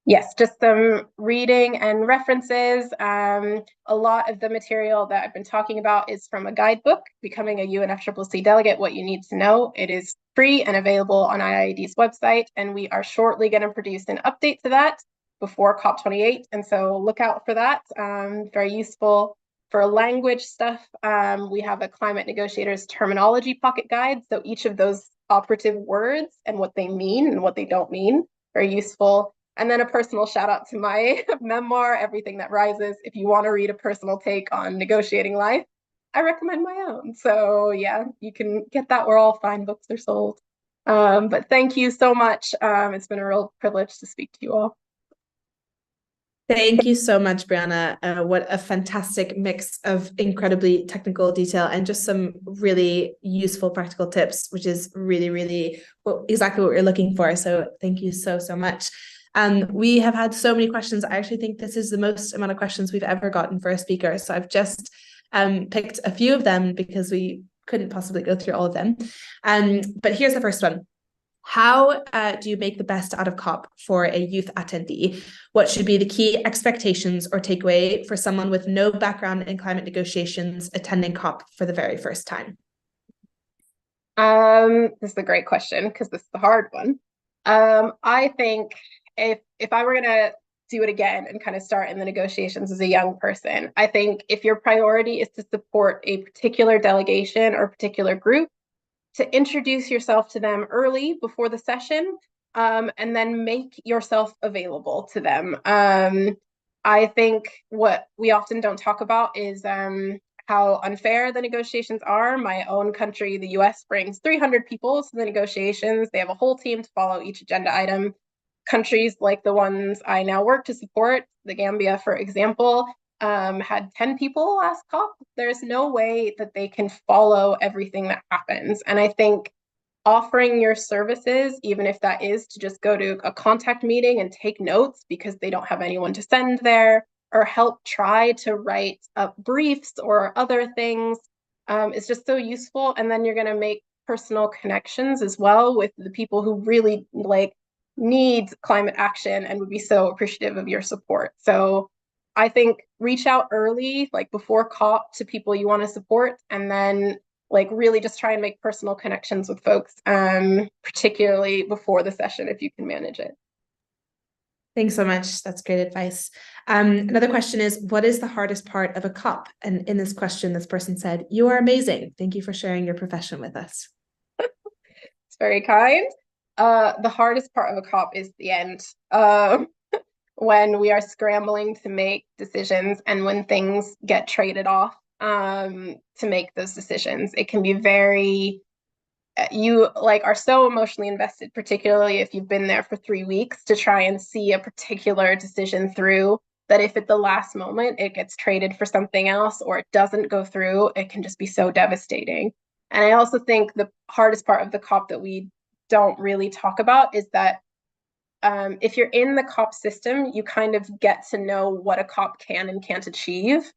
Yes, just some reading and references. A lot of the material that I've been talking about is from a guidebook, Becoming a UNFCCC Delegate, What You Need to Know. It is free and available on IIED's website, and we are shortly going to produce an update to that before COP28, and so look out for that. Very useful. For language stuff, we have a Climate Negotiators Terminology Pocket Guide, so each of those operative words and what they mean and what they don't mean, very useful. And then a personal shout out to my memoir, Everything That Rises. If you want to read a personal take on negotiating life, I recommend my own. So yeah, you can get that where all fine books are sold. But thank you so much. It's been a real privilege to speak to you all. Thank you so much, Brianna. What a fantastic mix of incredibly technical detail and just some really useful practical tips, which is really, really exactly what we're looking for. So thank you so, so much. We have had so many questions. I actually think this is the most amount of questions we've ever gotten for a speaker. So I've just picked a few of them because we couldn't possibly go through all of them. But here's the first one. How do you make the best out of COP for a youth attendee? What should be the key expectations or takeaway for someone with no background in climate negotiations attending COP for the very first time? This is a great question because this is the hard one. I think if I were gonna do it again and kind of start in the negotiations as a young person, I think if your priority is to support a particular delegation or particular group, to introduce yourself to them early before the session, and then make yourself available to them. I think what we often don't talk about is how unfair the negotiations are. My own country, the US, brings 300 people to the negotiations. They have a whole team to follow each agenda item. Countries like the ones I now work to support, the Gambia, for example, had 10 people last COP. There's no way that they can follow everything that happens. And I think offering your services, even if that is to just go to a contact meeting and take notes because they don't have anyone to send there, or help try to write up briefs or other things, is just so useful. And then you're going to make personal connections as well with the people who really need climate action and would be so appreciative of your support. So I think reach out early, before COP, to people you want to support, and then really just try and make personal connections with folks, particularly before the session if you can manage it. Thanks so much. That's great advice. Another question is, what is the hardest part of a COP? And in this question, this person said, "You are amazing. Thank you for sharing your profession with us." It's very kind. The hardest part of a COP is the end. When we are scrambling to make decisions and when things get traded off to make those decisions. It can be very, you are so emotionally invested, particularly if you've been there for 3 weeks, to try and see a particular decision through, that if at the last moment it gets traded for something else or it doesn't go through, it can just be so devastating. And I also think the hardest part of the COP that we don't really talk about is that if you're in the COP system, you kind of get to know what a COP can and can't achieve.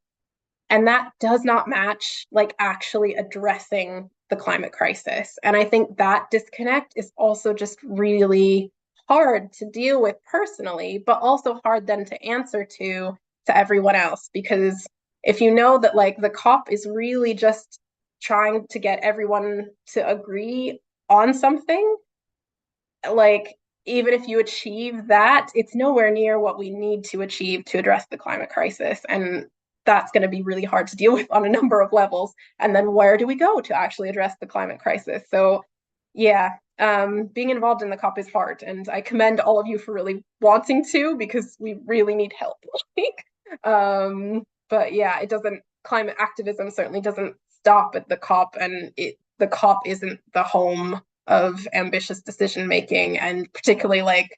And that does not match actually addressing the climate crisis. And I think that disconnect is also just really hard to deal with personally, but also hard then to answer to everyone else. Because if you know that the COP is really just trying to get everyone to agree on something, even if you achieve that, it's nowhere near what we need to achieve to address the climate crisis. And that's going to be really hard to deal with on a number of levels. And then where do we go to actually address the climate crisis? So yeah, being involved in the COP is hard. And I commend all of you for really wanting to, because we really need help. But yeah, climate activism certainly doesn't stop at the COP, and the COP isn't the home of ambitious decision making, and particularly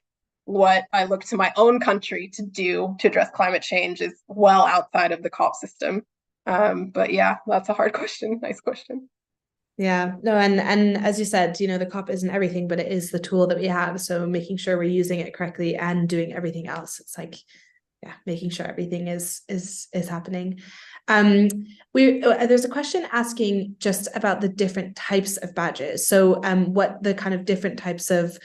what I look to my own country to do to address climate change is well outside of the COP system. But yeah, that's a hard question. Nice question. Yeah, no, and as you said, the COP isn't everything, but it is the tool that we have. So making sure we're using it correctly and doing everything else. It's making sure everything is happening. There's a question asking just about the different types of badges. So what the kind of different types of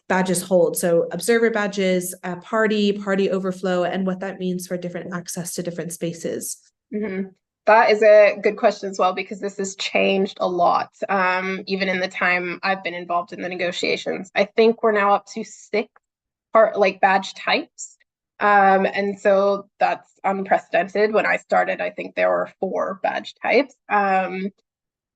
badges hold. So observer badges, party overflow, and what that means for different access to different spaces. Mm-hmm. That is a good question as well, because this has changed a lot, even in the time I've been involved in the negotiations. I think we're now up to 6 badge types. And so that's unprecedented. When I started, I think there were 4 badge types.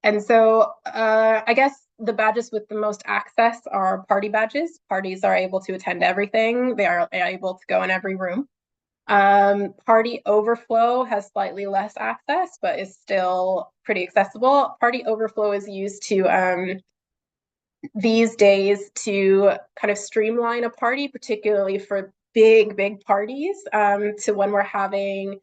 And so I guess the badges with the most access are party badges. Parties are able to attend everything. They are able to go in every room. Party overflow has slightly less access, but is still pretty accessible. Party overflow is used to these days to kind of streamline a party, particularly for big parties, to when we're having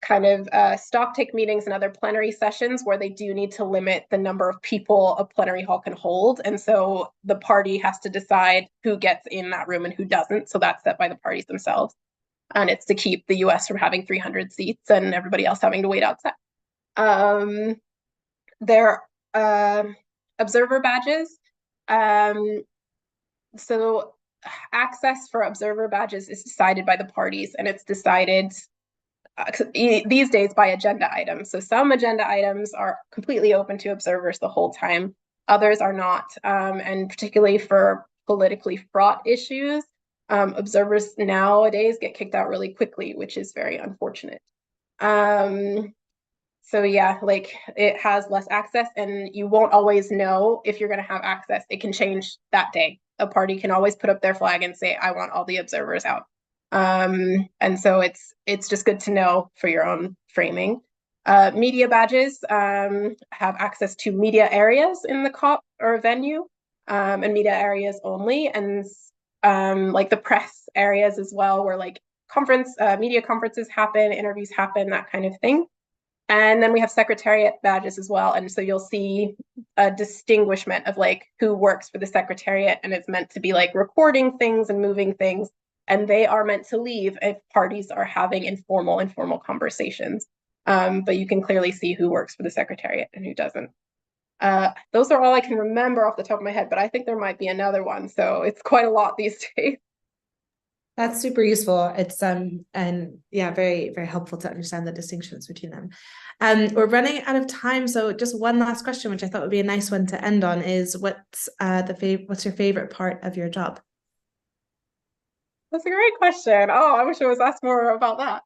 kind of stock take meetings and other plenary sessions where they do need to limit the number of people a plenary hall can hold. And so the party has to decide who gets in that room and who doesn't. So that's set by the parties themselves. And it's to keep the US from having 300 seats and everybody else having to wait outside. There are observer badges. So access for observer badges is decided by the parties, and it's decided these days by agenda items. So some agenda items are completely open to observers the whole time. Others are not. And particularly for politically fraught issues, observers nowadays get kicked out really quickly, which is very unfortunate. So yeah, like it has less access, and you won't always know if you're going to have access. It can change that day. A party can always put up their flag and say, I want all the observers out. And so it's just good to know for your own framing. Media badges have access to media areas in the COP or venue, and media areas only, and like the press areas as well, where like media conferences happen, interviews happen, that kind of thing. And then we have secretariat badges as well. And so you'll see a distinguishment of like who works for the secretariat, and it's meant to be like recording things and moving things. And they are meant to leave if parties are having informal conversations. But you can clearly see who works for the secretariat and who doesn't. Those are all I can remember off the top of my head, but I think there might be another one. So it's quite a lot these days. That's super useful. It's and yeah, very, very helpful to understand the distinctions between them. We're running out of time, so just one last question, which I thought would be a nice one to end on, is what's your favorite part of your job? That's a great question. Oh, I wish I was asked more about that.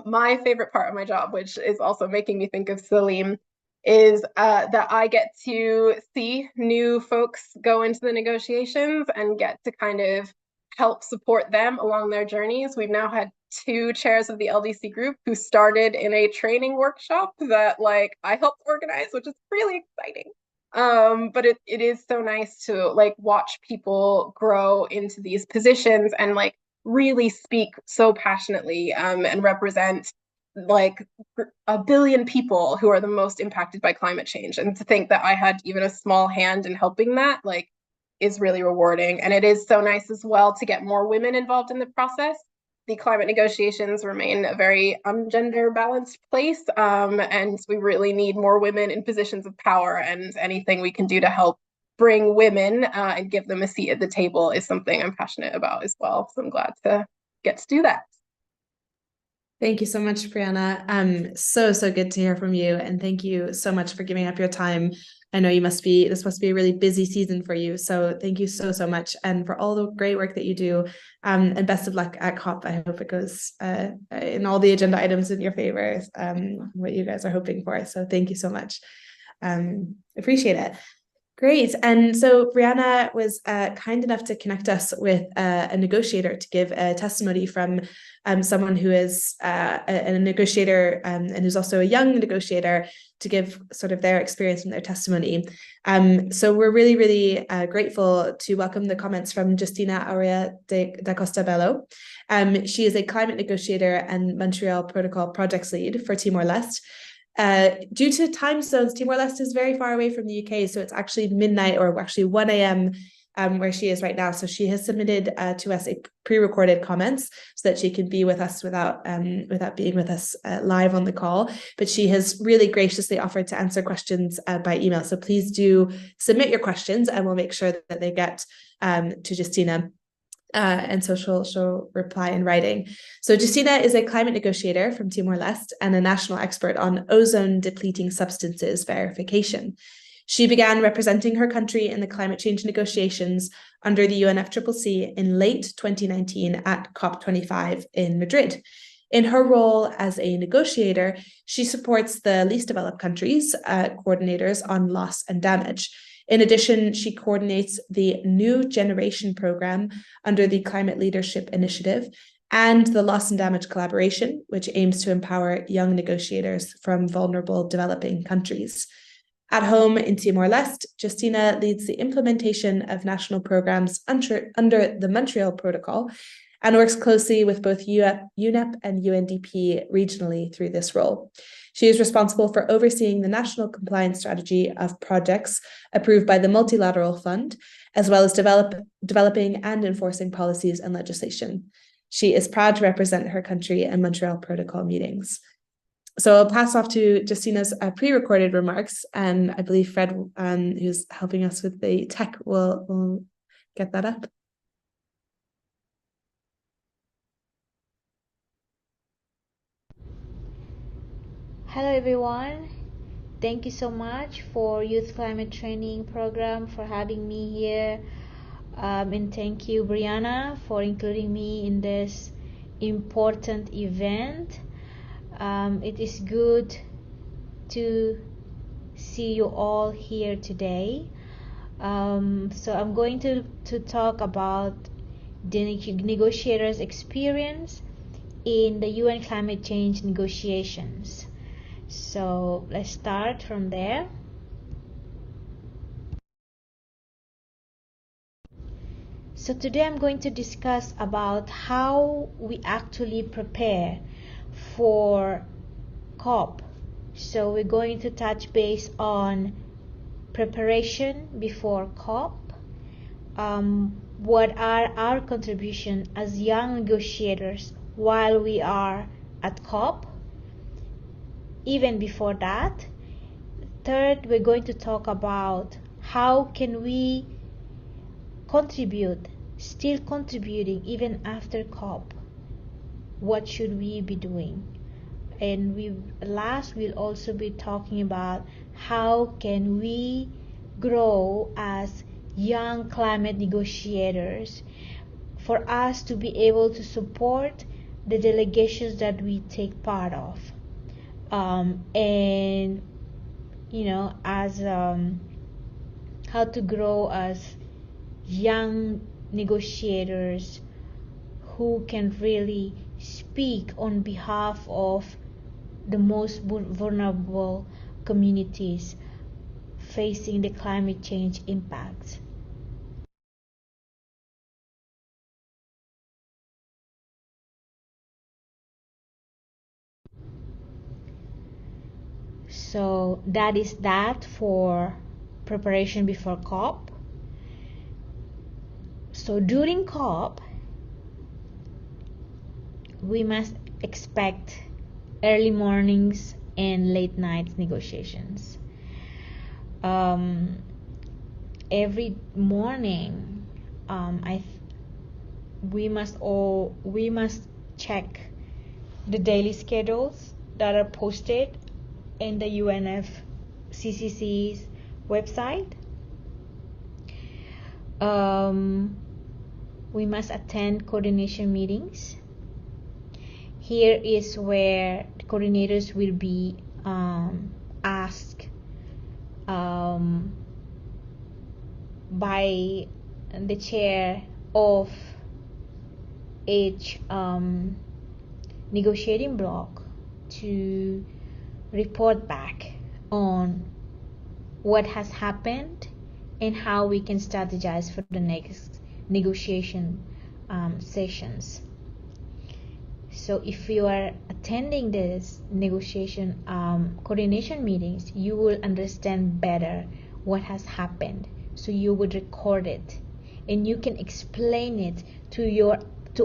My favorite part of my job, which is also making me think of Salim, is that I get to see new folks go into the negotiations and get to kind of help support them along their journeys. We've now had 2 chairs of the LDC group who started in a training workshop that like I helped organize, which is really exciting. But it is so nice to like watch people grow into these positions and like really speak so passionately and represent like 1 billion people who are the most impacted by climate change. And to think that I had even a small hand in helping that, like, is really rewarding. And it is so nice as well to get more women involved in the process. The climate negotiations remain a very ungender balanced place, and we really need more women in positions of power, and anything we can do to help bring women and give them a seat at the table is something I'm passionate about as well. So I'm glad to get to do that. Thank you so much, Brianna. So good to hear from you, and thank you so much for giving up your time. I know this must be a really busy season for you, so thank you so much, and for all the great work that you do. And best of luck at COP. I hope it goes in all the agenda items in your favor, what you guys are hoping for. So thank you so much. Appreciate it. Great. And so Brianna was kind enough to connect us with a negotiator to give a testimony from someone who is a negotiator and who's also a young negotiator, to give sort of their experience and their testimony. So we're really, really grateful to welcome the comments from Justina Aurea da Costa Bello. She is a climate negotiator and Montreal Protocol projects lead for Timor-Leste. Due to time zones, Timor-Leste is very far away from the UK, so it's actually midnight, or actually 1 a.m. Where she is right now. So she has submitted to us a pre-recorded comments so that she can be with us without being with us live on the call. But she has really graciously offered to answer questions by email. So please do submit your questions, and we'll make sure that they get to Justina. And so she'll reply in writing. So Justina is a climate negotiator from Timor-Leste and a national expert on ozone depleting substances verification. She began representing her country in the climate change negotiations under the UNFCCC in late 2019 at COP28 in Madrid. In her role as a negotiator, she supports the least developed countries coordinators on loss and damage. In addition, she coordinates the New Generation program under the Climate Leadership Initiative and the Loss and Damage Collaboration, which aims to empower young negotiators from vulnerable developing countries. At home in Timor-Leste, Justina leads the implementation of national programs under the Montreal Protocol and works closely with both UNEP and UNDP regionally through this role. She is responsible for overseeing the national compliance strategy of projects approved by the Multilateral Fund, as well as developing and enforcing policies and legislation. She is proud to represent her country in Montreal Protocol meetings. So I'll pass off to Justina's pre-recorded remarks, and I believe Fred, who's helping us with the tech, will get that up. Hello everyone, thank you so much for Youth Climate Training Program for having me here, and thank you Brianna for including me in this important event. It is good to see you all here today. So I'm going to talk about the negotiators' experience in the UN climate change negotiations. So let's start from there. So today I'm going to discuss about how we actually prepare for COP. So we're going to touch base on preparation before COP. What are our contribution as young negotiators while we are at COP? Even before that. Third, we're going to talk about how can we contribute, still contributing even after COP. What should we be doing? And we'll also be talking about how can we grow as young climate negotiators for us to be able to support the delegations that we take part of. And as how to grow as young negotiators who can really speak on behalf of the most vulnerable communities facing the climate change impacts. So that is that for preparation before COP. So during COP, we must expect early mornings and late night negotiations. Every morning, we must check the daily schedules that are posted in the UNFCCC's website. We must attend coordination meetings. Here is where the coordinators will be asked by the chair of each negotiating block to report back on what has happened and how we can strategize for the next negotiation sessions. So if you are attending this negotiation coordination meetings, you will understand better what has happened. So you would record it and you can explain it to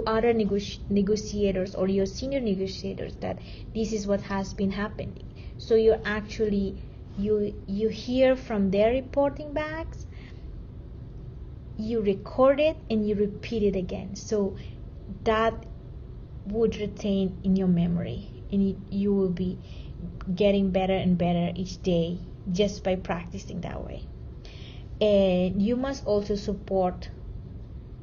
other negotiators or your senior negotiators that this is what has been happening. So you're actually you hear from their reporting backs, you record it and you repeat it again. So that would retain in your memory, and you will be getting better and better each day just by practicing that way. And you must also support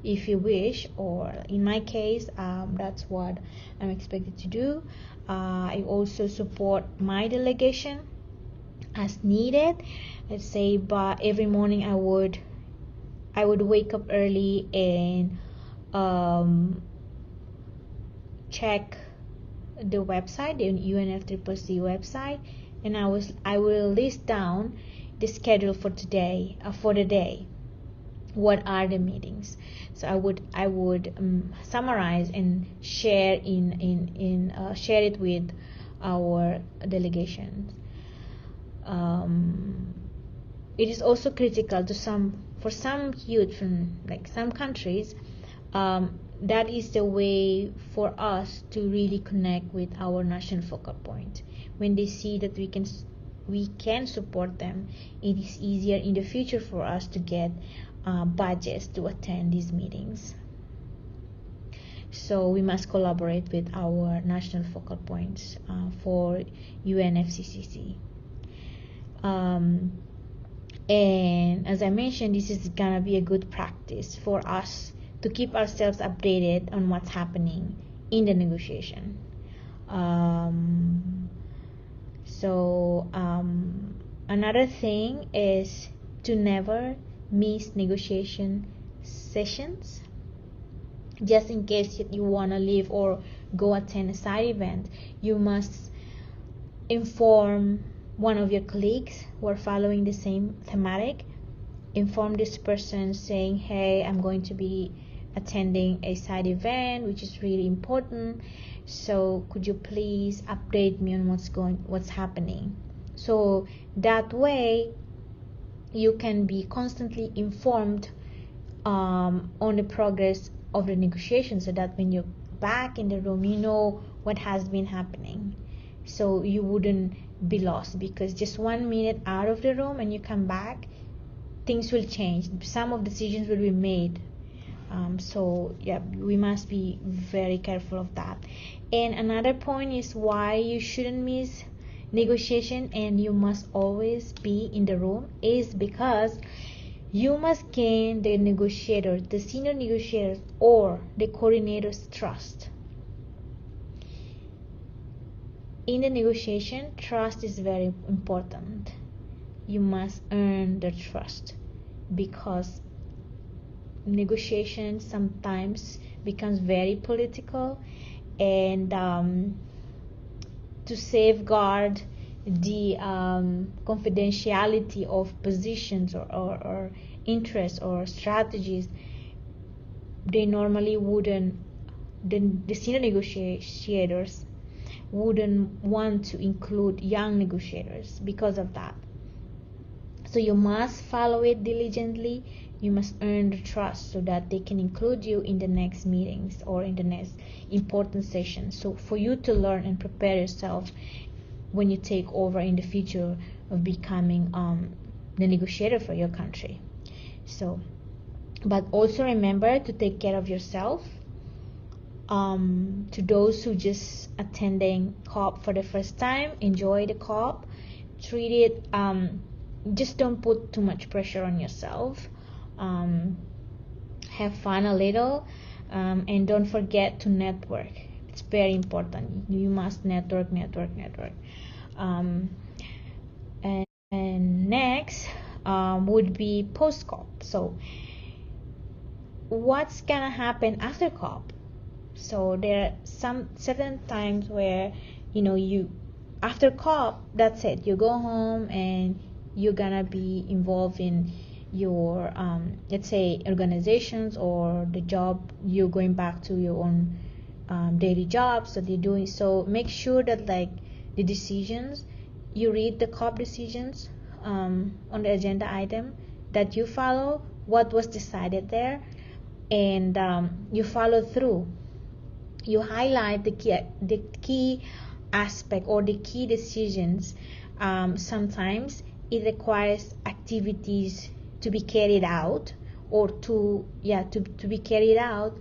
if you wish, or in my case, that's what I'm expected to do. I also support my delegation as needed. Let's say, but every morning I would wake up early and check the website, the UNFCCC website, and I will list down the schedule for today, for the day. What are the meetings? So I would summarize and share share it with our delegations. It is also critical for some youth from like some countries. That is the way for us to really connect with our national focal point. When they see that we can support them, it is easier in the future for us to get budgets to attend these meetings. So we must collaborate with our national focal points for UNFCCC. And as I mentioned, this is gonna be a good practice for us to keep ourselves updated on what's happening in the negotiation. Another thing is to never miss negotiation sessions. Just in case you want to leave or go attend a side event, you must inform one of your colleagues who are following the same thematic. Inform this person saying, hey, I'm going to be attending a side event which is really important, so could you please update me on what's happening. So that way you can be constantly informed on the progress of the negotiation, so that when you're back in the room, you know what has been happening, so you wouldn't be lost, because just 1 minute out of the room and you come back, things will change, some of decisions will be made. So yeah, we must be very careful of that. And another point is why you shouldn't miss negotiation and you must always be in the room is because you must gain the negotiator, the senior negotiators or the coordinator's trust. In the negotiation, trust is very important. You must earn their trust, because negotiation sometimes becomes very political, and to safeguard the confidentiality of positions or interests or strategies, they normally wouldn't, the senior negotiators wouldn't want to include young negotiators because of that. So you must follow it diligently. You must earn the trust so that they can include you in the next meetings or in the next important sessions. So for you to learn and prepare yourself when you take over in the future of becoming the negotiator for your country. So, but also remember to take care of yourself. To those who just attending COP for the first time, enjoy the COP. Treat it, just don't put too much pressure on yourself. Have fun a little, and don't forget to network. It's very important. You must network. And next would be post-COP. So what's gonna happen after COP? So there are some certain times where you after COP, that's it, you go home and you're gonna be involved in your let's say organizations or the job. You're going back to your own daily jobs that you're doing. So make sure that like the decisions, you read the COP decisions on the agenda item, that you follow what was decided there, and you follow through. You highlight the key aspect or the key decisions. Sometimes it requires activities to be carried out, or to be carried out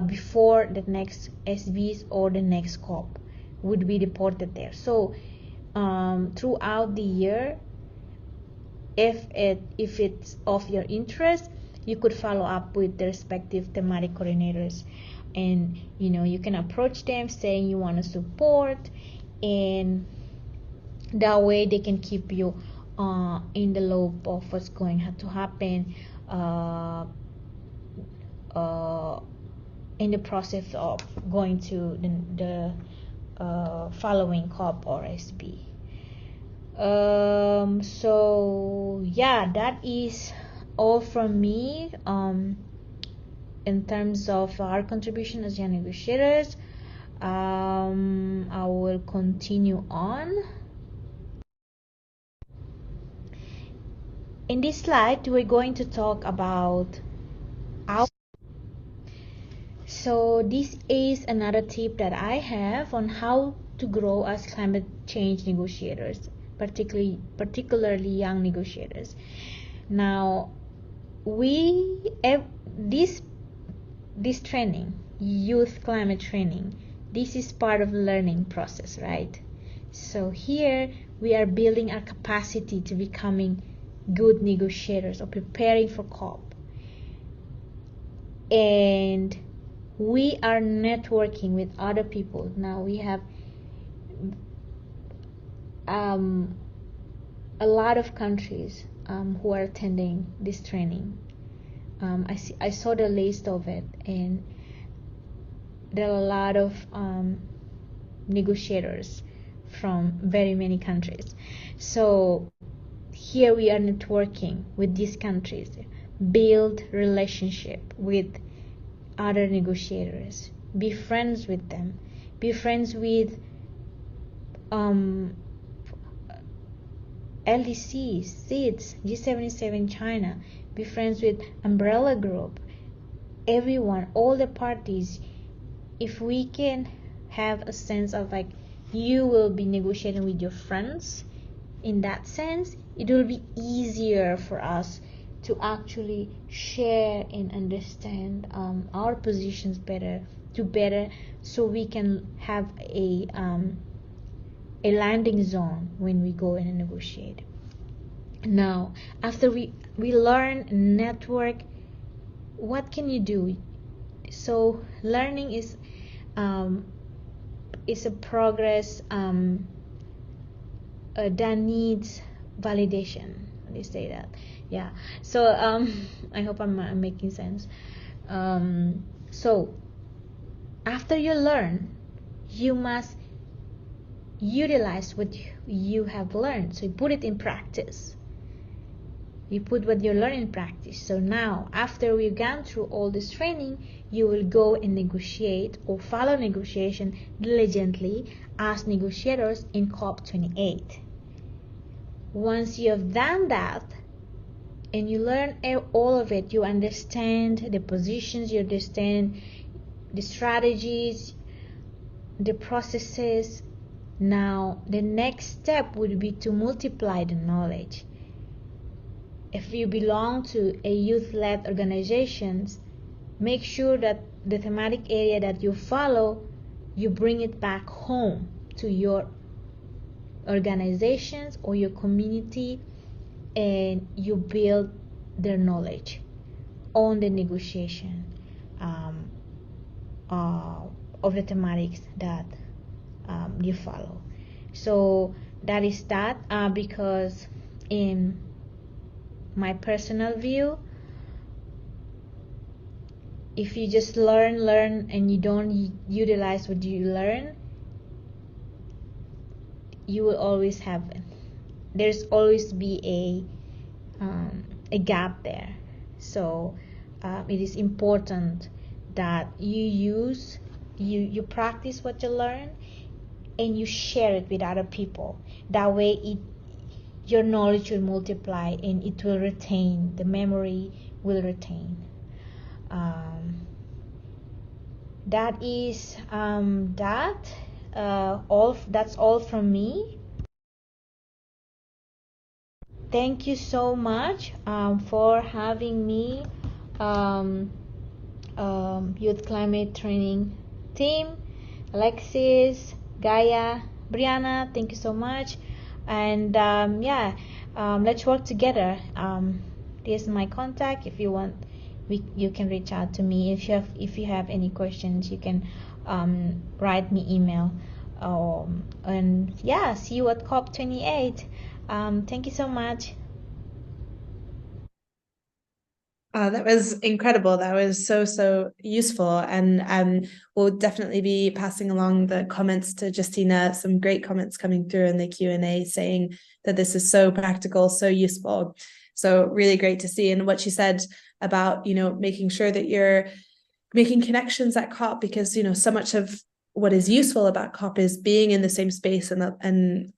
before the next SBs or the next COP would be reported there. So throughout the year, if it's of your interest, you could follow up with the respective thematic coordinators, and you can approach them saying you want to support, and that way they can keep you in the loop of what's going to happen in the process of going to the following COP or SB. So yeah, that is all from me in terms of our contribution as young negotiators. I will continue on. In this slide, we're going to talk about our. So this is another tip that I have on how to grow as climate change negotiators, particularly young negotiators. Now, this training, youth climate training, this is part of the learning process, right? So here we are building our capacity to becoming good negotiators or preparing for COP, and we are networking with other people. Now we have a lot of countries who are attending this training. I saw the list of it, and there are a lot of negotiators from very many countries. So here we are networking with these countries, build relationship with other negotiators, be friends with them, be friends with LDC, SEEDS, G77 China, be friends with Umbrella Group, everyone, all the parties. If we can have a sense of like you will be negotiating with your friends, in that sense, it will be easier for us to actually share and understand our positions better, so we can have a landing zone when we go in and negotiate. Now, after we learn, network, what can you do? So learning is a progress that needs validation. They say that, yeah. So I hope I'm making sense. So after you learn, you must utilize what you have learned. So you put it in practice. You put what you learn in practice. So now, after we've gone through all this training, you will go and negotiate or follow negotiation diligently as negotiators in COP28. Once you have done that and you learn all of it, you understand the positions, you understand the strategies, the processes. Now the next step would be to multiply the knowledge. If you belong to a youth-led organizations, make sure that the thematic area that you follow, you bring it back home to your organizations or your community, and you build their knowledge on the negotiation of the thematics that you follow. So that is that, because in my personal view, if you just learn and you don't utilize what you learn, you will always have, there's always be a gap there. So it is important that you practice what you learn and you share it with other people. That way your knowledge will multiply and it will retain, the memory will retain. That is that's all from me. Thank you so much for having me, Youth Climate Training Team, Alexis, Gaia, Brianna, thank you so much. And let's work together. Here's my contact if you want you can reach out to me. If you have any questions, you can write me email. And yeah, see you at COP28. Thank you so much. That was incredible. That was so useful. And we'll definitely be passing along the comments to Justina. Some great comments coming through in the Q&A saying that this is so practical, so useful. So really great to see. And what she said about, making sure that you're making connections at COP, because, so much of what is useful about COP is being in the same space and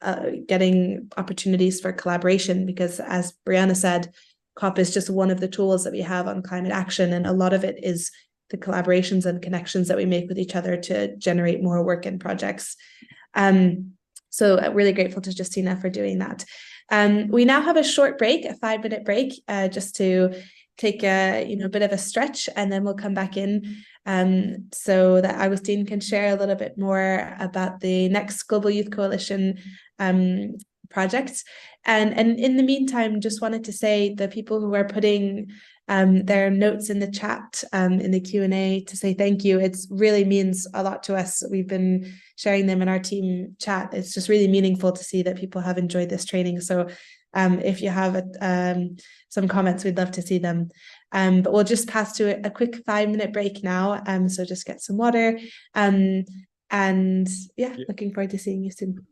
getting opportunities for collaboration, because as Brianna said, COP is just one of the tools that we have on climate action, and a lot of it is the collaborations and connections that we make with each other to generate more work and projects. So really grateful to Justina for doing that. We now have a short break, a 5-minute break, just to take a bit of a stretch, and then we'll come back in so that Agustin can share a little bit more about the next Global Youth Coalition project. And in the meantime, just wanted to say the people who are putting their notes in the chat in the Q&A to say thank you. It really means a lot to us. We've been sharing them in our team chat. It's just really meaningful to see that people have enjoyed this training. So if you have some comments, we'd love to see them. But we'll just pass to a quick 5-minute break now. So just get some water. And yeah, looking forward to seeing you soon.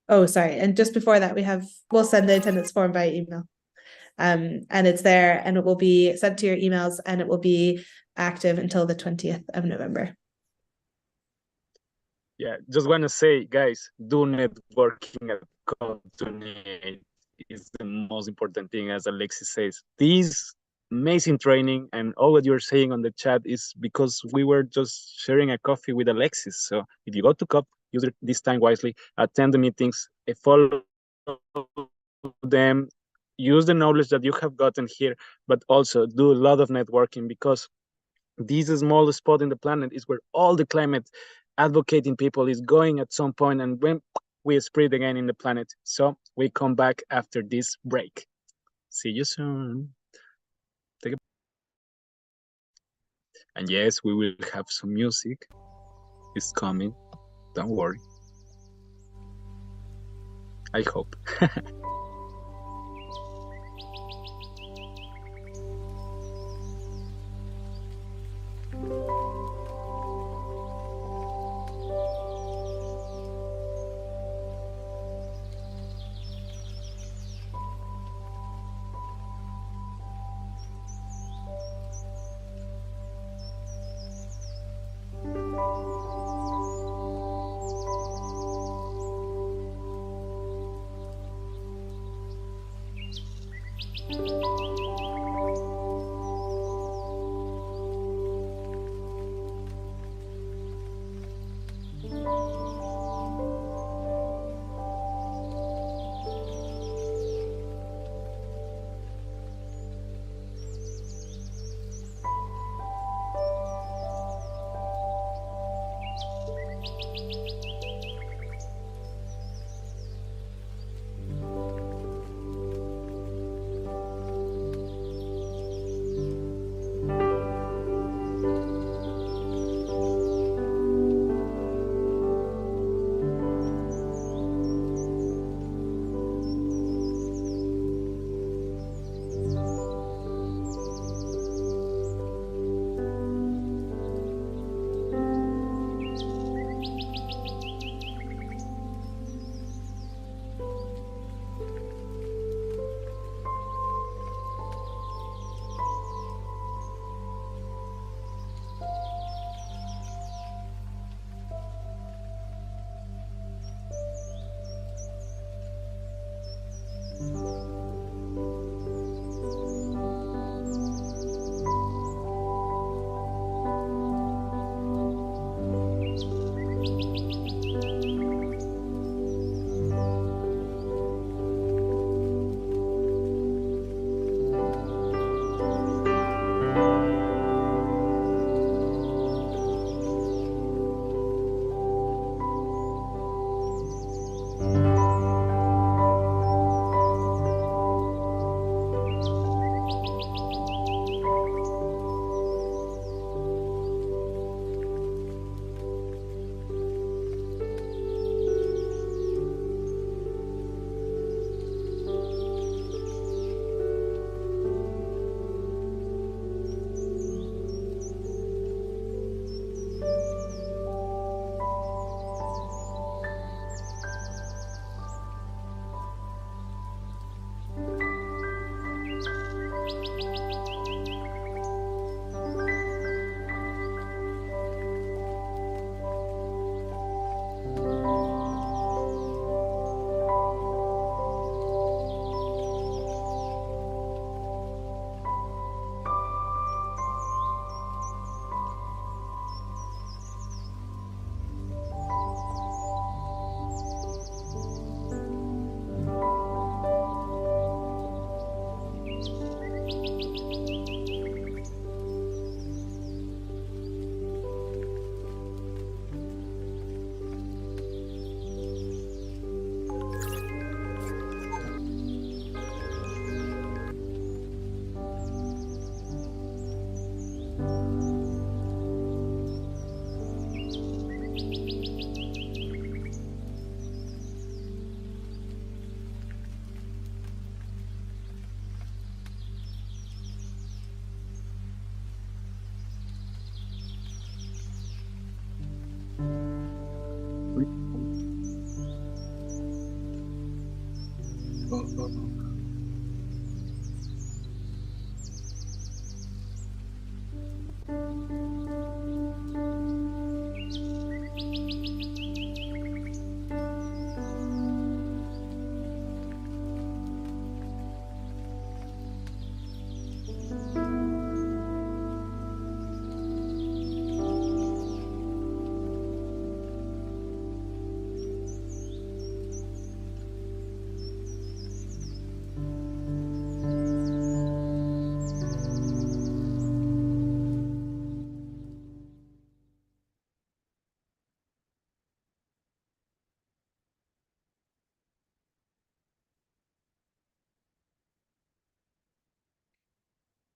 Oh, sorry. And just before that, we'll send the attendance form by email. And it's there, and it will be sent to your emails, and it will be active until the 20th of November. Yeah, just want to say, guys, do networking at COP28 is the most important thing, as Alexis says. This amazing training and all what you're saying on the chat is because we were just sharing a coffee with Alexis. So if you go to COP, use this time wisely, attend the meetings, follow them, use the knowledge that you have gotten here, but also do a lot of networking, because this small spot in the planet is where all the climate advocating people is going at some point, and when we spread again in the planet. So we come back after this break. See you soon. And yes, we will have some music. It's coming. Don't worry. I hope.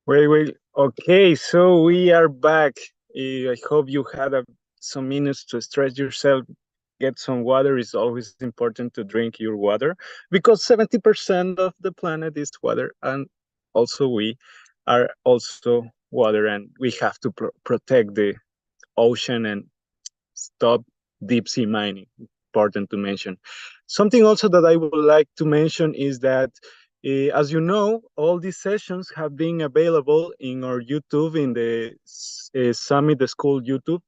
Well. Okay, so we are back. I hope you had some minutes to stretch yourself, get some water. It's always important to drink your water because 70% of the planet is water, and also we are also water, and we have to protect the ocean and stop deep sea mining. Important to mention. Something also that I would like to mention is that, as you know, all these sessions have been available in our YouTube, in the Summit School YouTube.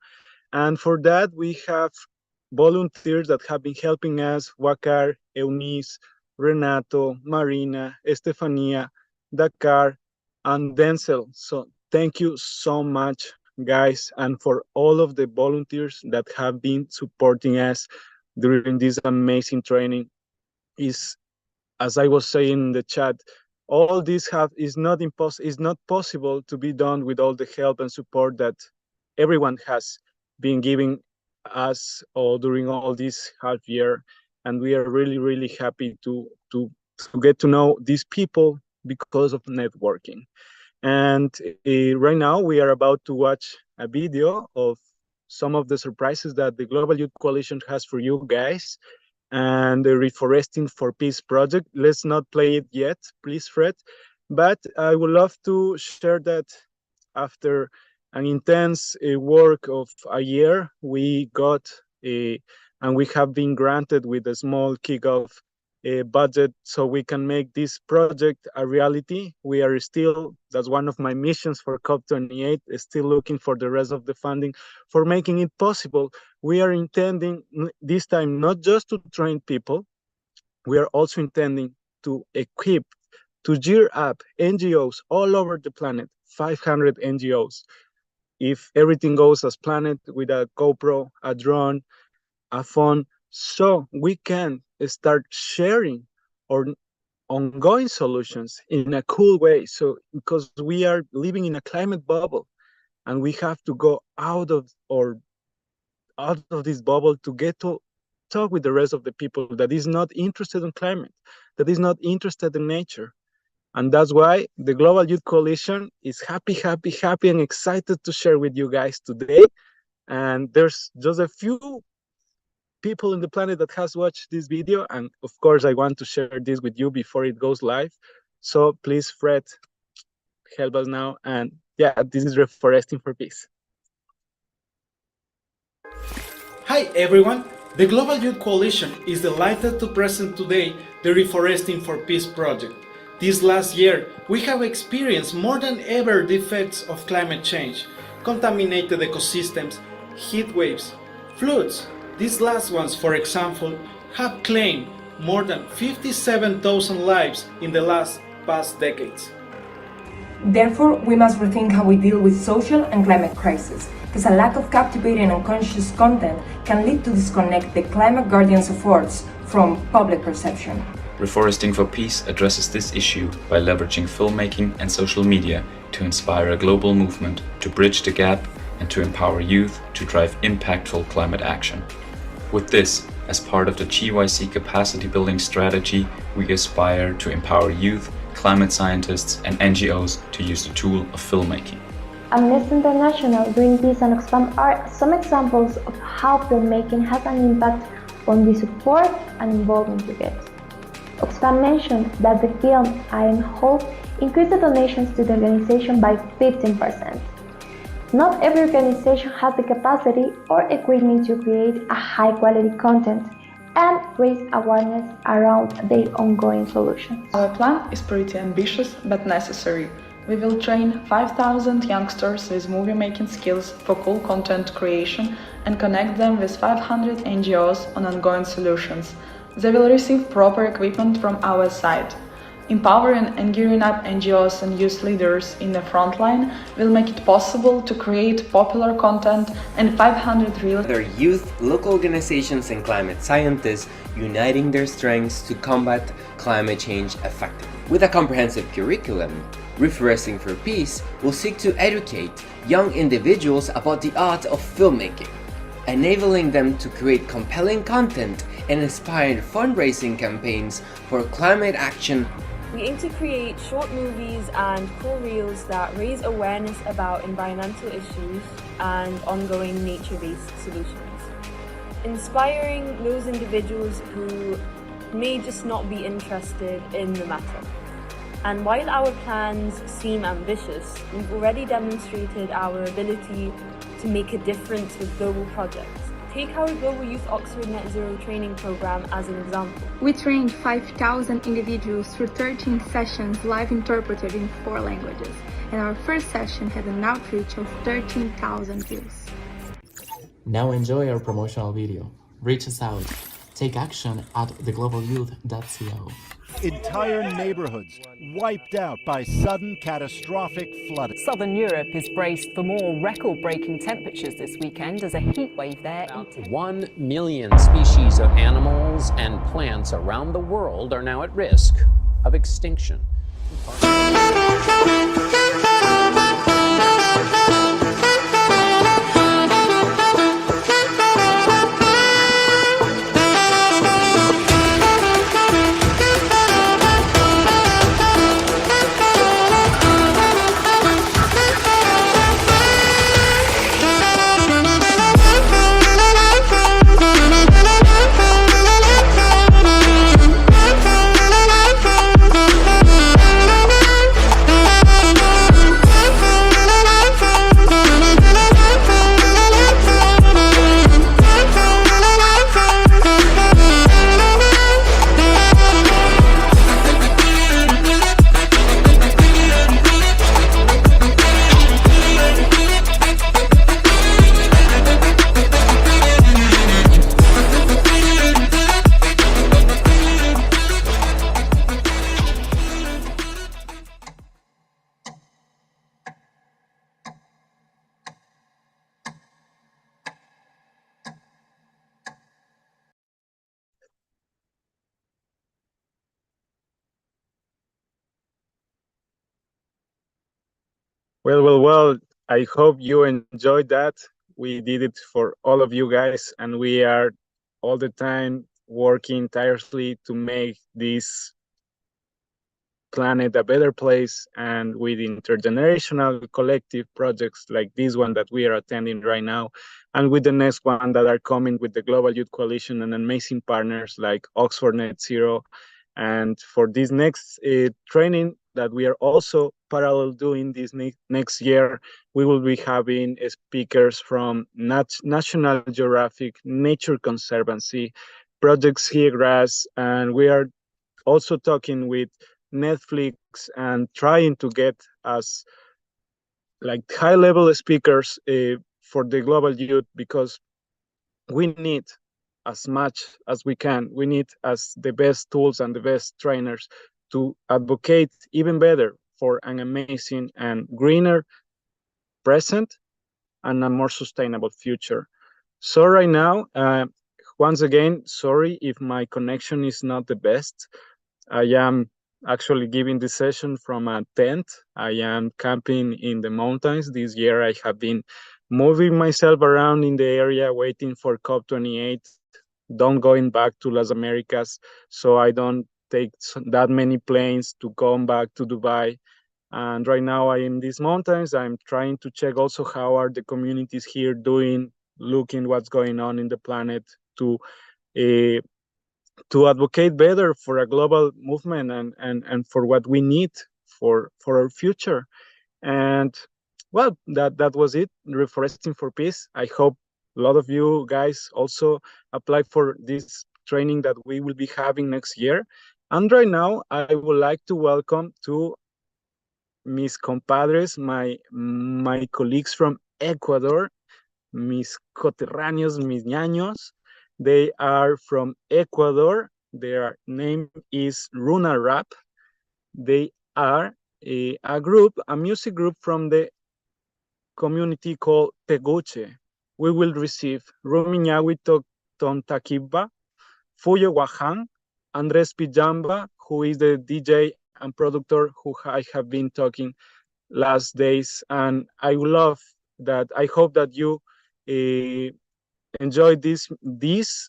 And for that, we have volunteers that have been helping us: Wakar, Eunice, Renato, Marina, Estefania, Dakar, and Denzel. So thank you so much, guys, and for all of the volunteers that have been supporting us during this amazing training. Is, as I was saying in the chat, all this is not possible to be done with all the help and support that everyone has been giving us all during all this half year. And we are really, really happy to get to know these people because of networking. And right now we are about to watch a video of some of the surprises that the Global Youth Coalition has for you guys, and the Reforesting for Peace project. Let's not play it yet, please, Fred. But I would love to share that after an intense work of a year, we got and we have been granted with a small kickoff budget so we can make this project a reality. We are still, that's one of my missions for COP28, still looking for the rest of the funding for making it possible. We are intending this time not just to train people, we are also intending to equip, to gear up NGOs all over the planet, 500 NGOs. If everything goes as planned, with a GoPro, a drone, a phone, so we can start sharing our ongoing solutions in a cool way. So because we are living in a climate bubble, and we have to go out of this bubble to get to talk with the rest of the people that is not interested in climate, that is not interested in nature. And that's why the Global Youth Coalition is happy, and excited to share with you guys today. And there's just a few people in the planet that has watched this video. And of course, I want to share this with you before it goes live. So please, Fred, help us now. And yeah, this is Reforesting for Peace. Hi everyone! The Global Youth Coalition is delighted to present today the Reforesting for Peace project. This last year, we have experienced more than ever the effects of climate change, contaminated ecosystems, heat waves, floods. These last ones, for example, have claimed more than 57,000 lives in the past decades. Therefore, we must rethink how we deal with social and climate crisis, because a lack of captivating and conscious content can lead to disconnect the climate guardians' efforts from public perception. Reforesting for Peace addresses this issue by leveraging filmmaking and social media to inspire a global movement to bridge the gap and to empower youth to drive impactful climate action. With this, as part of the GYC capacity building strategy, we aspire to empower youth, climate scientists and NGOs to use the tool of filmmaking. Amnesty International, Greenpeace and Oxfam are some examples of how filmmaking has an impact on the support and involvement you get. Oxfam mentioned that the film Iron Hope increased the donations to the organization by 15%. Not every organization has the capacity or equipment to create a high-quality content and raise awareness around their ongoing solutions. Our plan is pretty ambitious but necessary. We will train 5,000 youngsters with movie-making skills for cool content creation and connect them with 500 NGOs on ongoing solutions. They will receive proper equipment from our side. Empowering and gearing up NGOs and youth leaders in the front line will make it possible to create popular content and 500 real youth, local organizations and climate scientists uniting their strengths to combat climate change effectively. With a comprehensive curriculum, Reforesting for Peace will seek to educate young individuals about the art of filmmaking, enabling them to create compelling content and inspired fundraising campaigns for climate action We aim to create short movies and cool reels that raise awareness about environmental issues and ongoing nature-based solutions, inspiring those individuals who may just not be interested in the matter. And while our plans seem ambitious, we've already demonstrated our ability to make a difference with global projects. Take our Global Youth Oxford Net Zero training program as an example. We trained 5,000 individuals through 13 sessions live interpreted in 4 languages, and our first session had an outreach of 13,000 views. Now enjoy our promotional video. Reach us out. Take action at theglobalyouth.co. Entire neighborhoods wiped out by sudden catastrophic flooding. Southern Europe is braced for more record-breaking temperatures this weekend as a heat wave there. About 1 million species of animals and plants around the world are now at risk of extinction. Well, I hope you enjoyed that. We did it for all of you guys, and we are all the time working tirelessly to make this planet a better place, and with intergenerational collective projects like this one that we are attending right now, and with the next one that are coming with the Global Youth Coalition and amazing partners like Oxford Net Zero. And for this next training that we are also parallel doing this next year, we will be having speakers from National Geographic, Nature Conservancy, Project Seagrass, and we are also talking with Netflix and trying to get as like high-level speakers for the global youth, because we need as much as we can. We need as the best tools and the best trainers to advocate even better for an amazing and greener present and a more sustainable future. So right now, once again, sorry if my connection is not the best. I am actually giving this session from a tent. I am camping in the mountains. This year I have been moving myself around in the area, waiting for COP28, don't going back to Las Americas, so I don't take that many planes to come back to Dubai. And right now I am in these mountains. I'm trying to check also how are the communities here doing, looking what's going on in the planet to advocate better for a global movement and for what we need for our future. And well, that was it. Reforesting for Peace. I hope a lot of you guys also apply for this training that we will be having next year. And right now, I would like to welcome to mis compadres, my colleagues from Ecuador, mis coterráneos, mis ñaños. They are from Ecuador. Their name is Runa Rap. They are a group, a music group from the community called Teguche. We will receive Ruminyawi Tontakiba, Fuyo Wahan, Andres Pijamba, who is the DJ and producer who I have been talking last days. And I love that. I hope that you enjoy this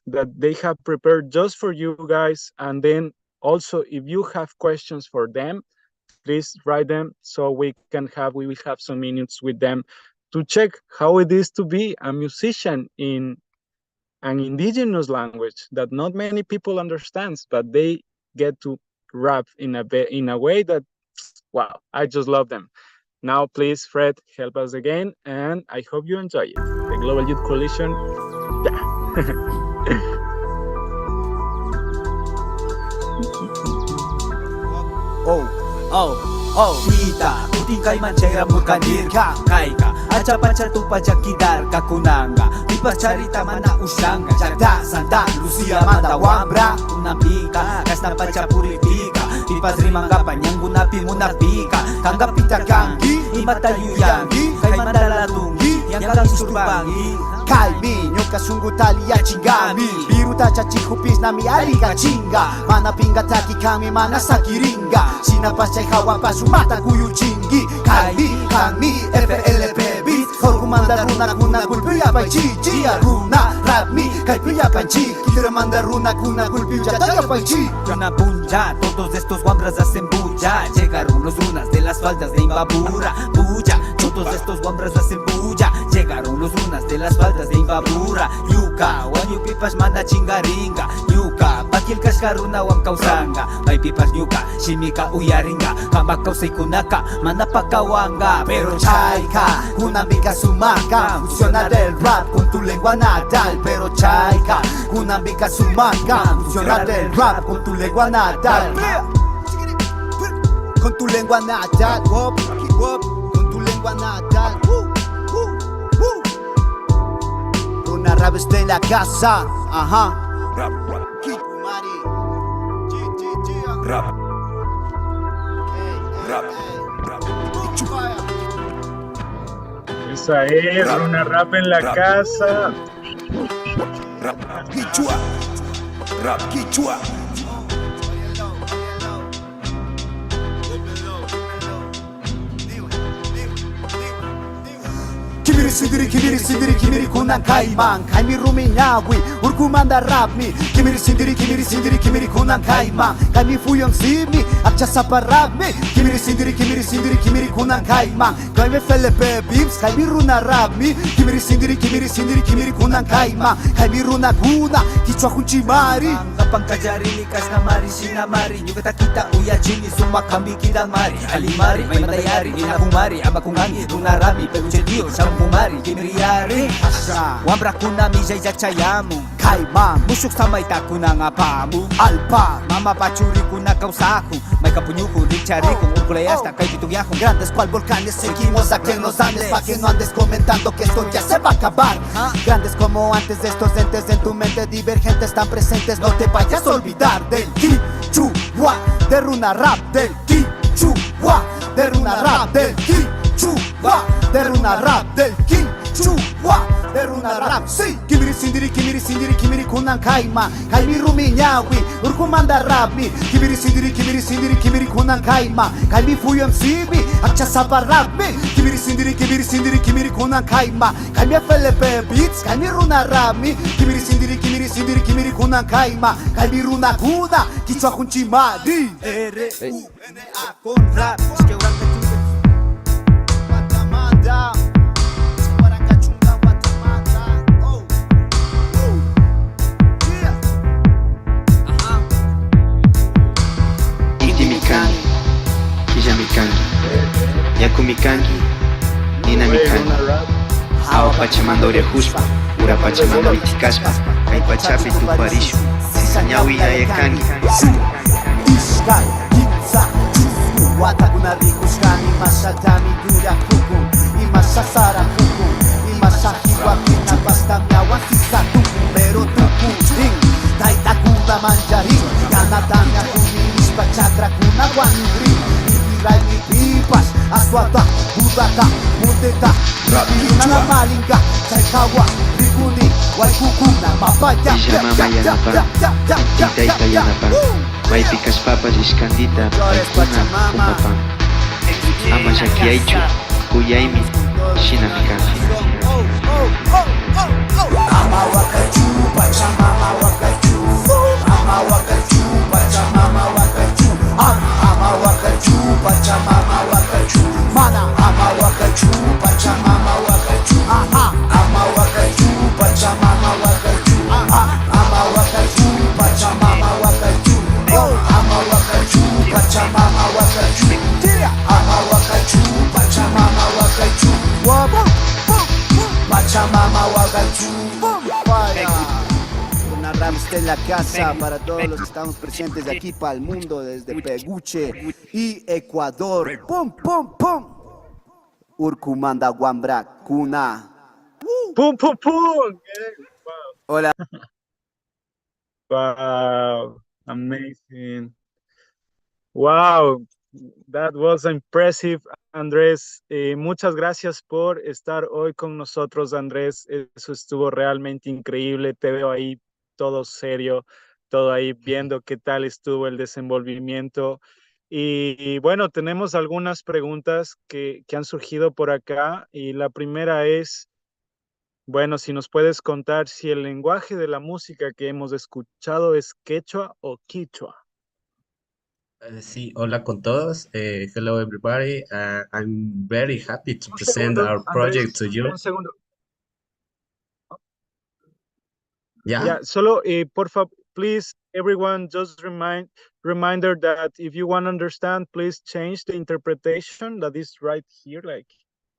that they have prepared just for you guys. And then Also, if you have questions for them, please write them so we will have some minutes with them to check how it is to be a musician in an indigenous language that not many people understands, but they get to rap in a way that, wow, I just love them. Now, please, Fred, help us again, and I hope you enjoy it. The Global Youth Coalition, yeah. Kita puting kay mancera mukanir ka Kaika aca paca tu pajak kidar kakunanga Pipas carita mana usanga Jada sanda Lucia manda wambra Unapika Kasta paca politika Pipas rimanga panyang gunapi munapika Kanggap pita kanggi Imata yuyangi Kay mandala tunggi Yang kang surbangi Kai minyo kasungu talia chingami Biru tacha chikupis nami alika chinga Mana pinga taki kami mana sakiringa Sinapasay hawa pasumata kuyu chingi Kai kami FLP beat Horkumanda runa kuna kulpiya pa chichi Runa rap mi kai piya pa chi Kitira manda runa kuna kulpiya taya pa chi Runa punja todos estos guambras hacen bulla Llegaron los runas de las faldas de Imbabura Bulla todos estos guambras hacen bulla Llegaron los runas de las faldas de Imbabura Yuka, wanyu pipas manda chingaringa Yuka, bakil kaskaruna wang kausanga May pipas yuka, shimika uyaringa Kambak kausay kunaka, mana pakawanga Pero chaika, kunambika sumaka Funciona del rap con tu lengua natal Pero chaika, kunambika sumaka Funciona del rap con tu lengua natal Con tu lengua natal, wop, wop, con tu lengua natal Una rap está en la casa, ajá. Rap, rap, rap, rap. Esa es una rap en la casa. Rap, quichua, rap, quichua. Kimiri sindiri kunan kaimang Kaimi ruminyawi urkumanda rapmi Kimiri sindiri kunan kaimang Kaimi fuyong simi akcha saparapmi Kimiri sindiri kunan kaimang Kaimi felepe bims kaimi runa rapmi Kimiri sindiri kunan kaimang Kaimi runa guna kichwa kunchimari Kapang kajari likas na mari sinamari Nyugata kita uya chini sumakambi kidang mari Alimari may matayari inakumari Amakungangi runa rami peguchedio Mari kimriyari asa wambra kuna mijay jachayamu kaima musuk samay takuna nga pamu alpa mama pachuri kuna kausaku may kapunyuku richari kung ukulay hasta kay bitugyaku grandes cual volcanes seguimos aquí en los Andes pa que no andes comentando que esto ya se va a acabar grandes como antes de estos entes en tu mente divergentes están presentes no te vayas a olvidar del Kichua de runa rap del Kichua de runa rap del Kichua de runa rap del Kichua de runa rap sí kimiri sindiri kunan kaima kaimi ruminyawi urkumanda rapmi kimiri sindiri kunan kaima kaimi fuyam sibi akcha sapa rapmi kimiri sindiri kunan kaima kaimi FLP beats kaimi runa rapmi kimiri sindiri kunan kaima kaimi runa kuna kichwa kunchimadi RUNA con rap Yakumikangi, Ninamikangi, Awa Pachamanda Oriahuspa, Ura Pachamanda Vitikaspa, Kai Pachapi Tuparishu, Sisanyawi Ayakangi. Iskay, Himsa, Chusku, Watakuna Rikuskani, Masatami Dura Kuku, Imasasara Kuku, Imasahiwa Kina Basta Miawa Sisa Tuku, Pero Tuku, Ding, Taitakuna Manjari, Yanatanya Kumiris Pachakra Kuna Wanuri, Irai mi pipas, Aswata, Budata, Muteta, Rabina Malinga, Saikawa, Rikuni, Waikukuna, Mapaya, Mama Yanapa, Ita Yanapa, Maipikas Papas Iskandita, Waikuna, Umapan, Ama Shakiaichu, Kuyaimi, Shinamikangi. Ama Wakachu, Pachamama Wakachu, Ama Wakachu, Pachamama Wakachu. Pachamama, Huacachú, vaya. Una rap está en la casa para todos los que estamos presentes de aquí para el mundo, desde Peguche y Ecuador. ¡Pum, pum, pum! Urcumanda, Guambra, Cuna. ¡Pum, pum, pum! Hola. Wow, amazing. Wow, that was impressive, Andrés. Muchas gracias por estar hoy con nosotros, Andrés. Eso estuvo realmente increíble. Te veo ahí todo serio, todo ahí viendo qué tal estuvo el desenvolvimiento. Y bueno, tenemos algunas preguntas que han surgido por acá. Y la primera es, bueno, si nos puedes contar si el lenguaje de la música que hemos escuchado es quechua o quichua. Sí, hola con todos. Hello everybody. I'm very happy to Un present segundo, our project Andrés, to you. un segundo. Yeah? Yeah, solo, porfa, please, everyone, just reminder that if you want to understand, please change the interpretation that is right here, like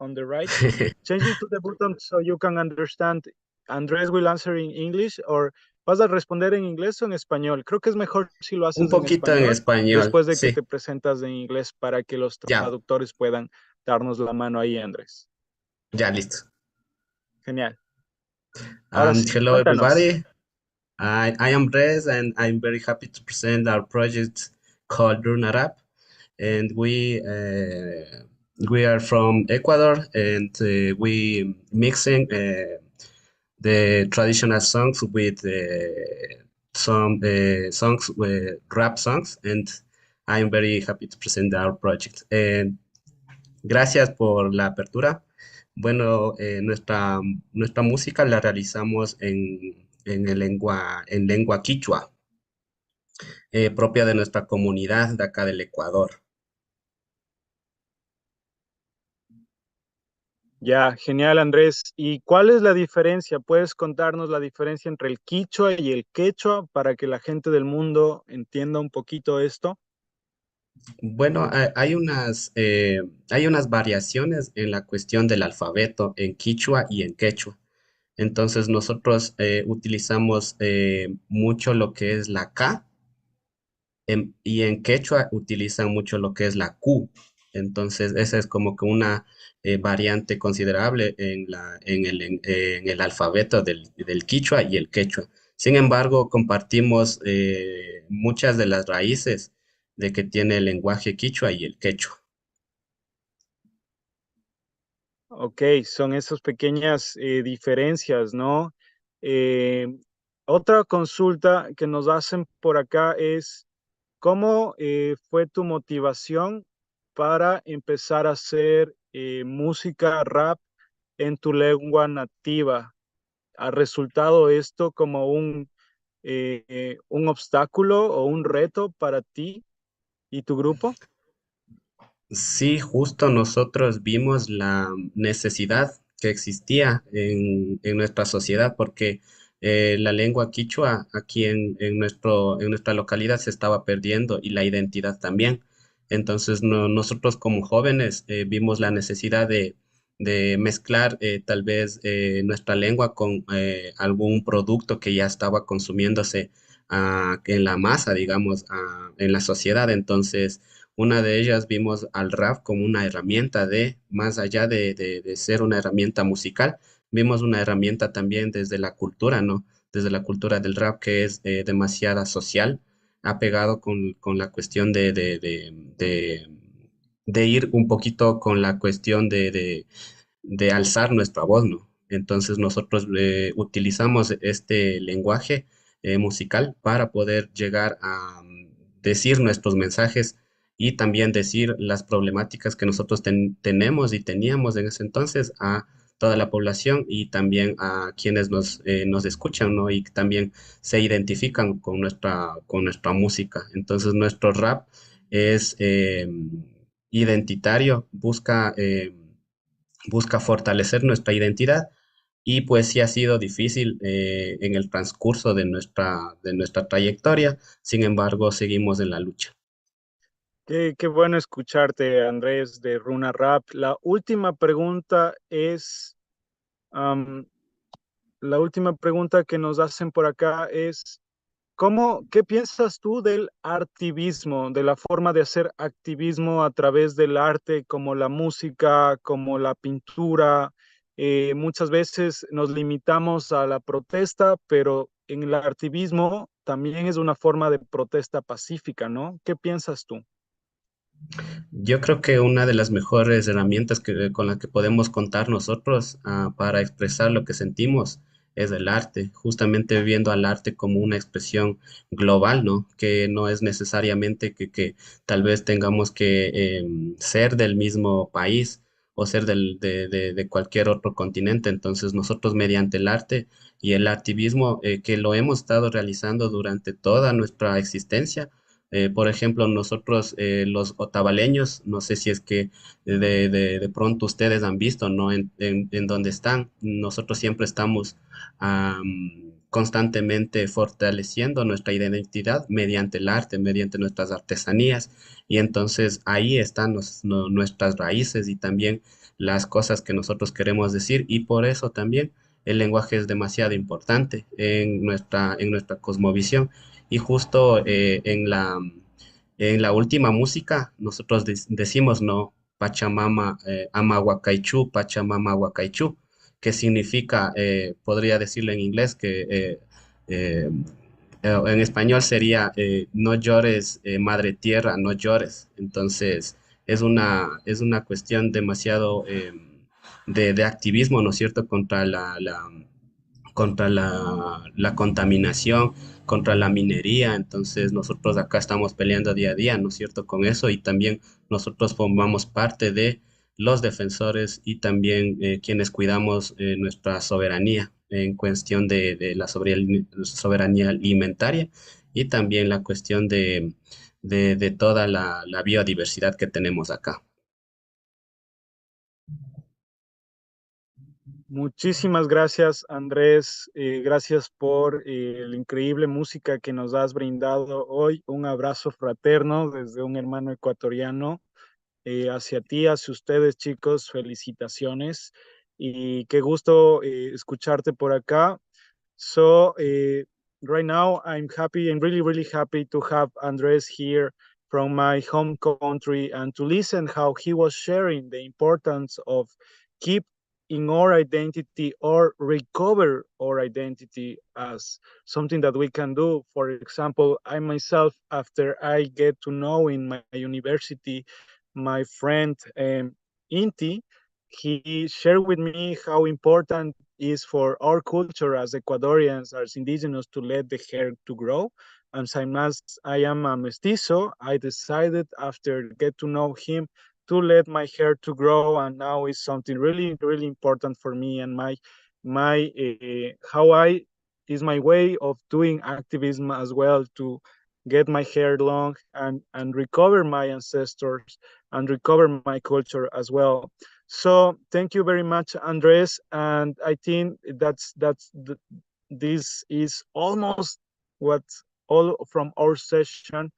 on the right. Change it to the button so you can understand. Andrés will answer in English, or vas a responder en inglés o en español. Creo que es mejor si lo Un haces en poquito en español español, después de que sí. te presentas en inglés para que los Ya, traductores puedan darnos la mano ahí, Andrés. ya listo. Genial. Ahora sí, Hello cuéntanos. everybody. I am Rez and I'm very happy to present our project called Runarap. And we are from Ecuador and we mixing the traditional songs with some songs with rap songs, and I'm very happy to present our project. Gracias por la apertura. Bueno, nuestra música la realizamos en lengua quichua, propia de nuestra comunidad de acá del Ecuador. Ya, genial, Andrés. ¿Y cuál es la diferencia? ¿Puedes contarnos la diferencia entre el quichua y el quechua para que la gente del mundo entienda un poquito esto? Bueno, hay unas variaciones en la cuestión del alfabeto en quichua y en quechua. Entonces nosotros utilizamos mucho lo que es la K y en quechua utilizan mucho lo que es la Q. Entonces esa es como que una variante considerable en el alfabeto del quichua y el quechua. Sin embargo, compartimos muchas de las raíces de que tiene el lenguaje quichua y el quechua. Ok, son esas pequeñas diferencias, ¿no? Eh, Otra consulta que nos hacen por acá es, ¿cómo fue tu motivación para empezar a hacer música rap en tu lengua nativa? ¿Ha resultado esto como un obstáculo o un reto para ti y tu grupo? Sí, justo nosotros vimos la necesidad que existía en nuestra sociedad porque la lengua quichua aquí en nuestra localidad se estaba perdiendo y la identidad también. Entonces nosotros como jóvenes vimos la necesidad de mezclar tal vez nuestra lengua con algún producto que ya estaba consumiéndose en la masa, digamos, en la sociedad. Entonces una de ellas vimos al rap como una herramienta más allá de ser una herramienta musical, vimos una herramienta también desde la cultura, ¿no? Desde la cultura del rap que es demasiada social, ha pegado con la cuestión de ir un poquito con la cuestión de alzar nuestra voz, ¿no? Entonces nosotros utilizamos este lenguaje musical para poder llegar a decir nuestros mensajes y también decir las problemáticas que nosotros tenemos y teníamos en ese entonces a toda la población y también a quienes nos escuchan, ¿no? Y también se identifican con nuestra música. Entonces nuestro rap es identitario, busca fortalecer nuestra identidad y pues sí ha sido difícil en el transcurso de nuestra trayectoria, sin embargo seguimos en la lucha. Qué bueno escucharte, Andrés, de Runa Rap. La última pregunta es, La última pregunta que nos hacen por acá es, ¿qué piensas tú del artivismo, de la forma de hacer activismo a través del arte, como la música, como la pintura? Muchas veces nos limitamos a la protesta, pero en el activismo también es una forma de protesta pacífica, ¿no? ¿Qué piensas tú? Yo creo que una de las mejores herramientas con las que podemos contar nosotros para expresar lo que sentimos es el arte, justamente viendo al arte como una expresión global, ¿no? Que no es necesariamente que tal vez tengamos que ser del mismo país o ser de cualquier otro continente. Entonces nosotros mediante el arte y el activismo que lo hemos estado realizando durante toda nuestra existencia, por ejemplo, nosotros los otavaleños, no sé si es que de pronto ustedes han visto, ¿no? En donde están, nosotros siempre estamos constantemente fortaleciendo nuestra identidad mediante el arte, mediante nuestras artesanías, y entonces ahí están nuestras raíces y también las cosas que nosotros queremos decir, y por eso también el lenguaje es demasiado importante en nuestra cosmovisión. Y justo en la última música, nosotros decimos, ¿no? Pachamama, Amahuacaichú, Pachamama Huacaichú, que significa, podría decirlo en inglés, eh, en español sería, no llores, madre tierra, no llores. Entonces, es una cuestión demasiado de activismo, ¿no es cierto?, contra la contaminación, contra la minería. Entonces nosotros acá estamos peleando día a día, ¿no es cierto?, con eso, y también nosotros formamos parte de los defensores y también quienes cuidamos nuestra soberanía en cuestión de la soberanía alimentaria y también la cuestión de toda la biodiversidad que tenemos acá. Muchísimas gracias, Andrés. Gracias por la increíble música que nos has brindado hoy. Un abrazo fraterno desde un hermano ecuatoriano hacia ti, hacia ustedes, chicos. Felicitaciones y qué gusto escucharte por acá. So right now, I'm happy and really, really happy to have Andres here from my home country and to listen how he was sharing the importance of keep in our identity or recover our identity as something that we can do. For example, I myself, after I get to know in my university, my friend Inti, he shared with me how important is for our culture as Ecuadorians, as indigenous, to let the hair to grow. And as I am a mestizo, I decided after get to know him to let my hair to grow, and now it's something really, really important for me and my how I is my way of doing activism as well to get my hair long and recover my ancestors and recover my culture as well. So thank you very much, Andres. And I think this is almost what all from our session.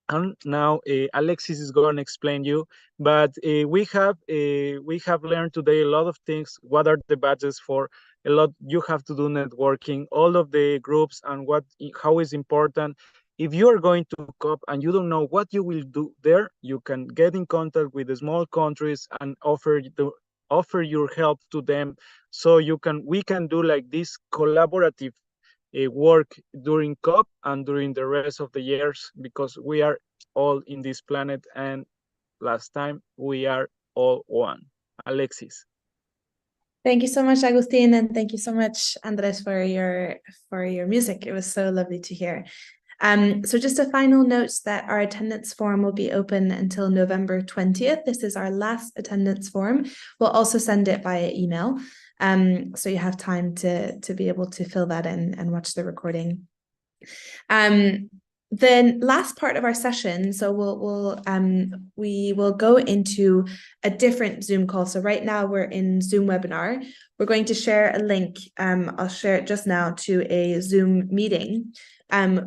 And now Alexis is going to explain you. But we have learned today a lot of things. What are the badges for? A lot you have to do networking, all of the groups, and how is important. If you are going to COP and you don't know what you will do there, you can get in contact with the small countries and offer your help to them, so we can do like this collaborative work during COP and during the rest of the years, because we are all in this planet, and last time we are all one. Alexis. Thank you so much, Agustin, and thank you so much, Andres, for your music. It was so lovely to hear. So just a final note that our attendance form will be open until November 20th. This is our last attendance form. We'll also send it via email. So you have time to be able to fill that in and watch the recording. the last part of our session, so we will go into a different Zoom call. So right now we're in Zoom webinar. We're going to share a link. I'll share it just now to a Zoom meeting,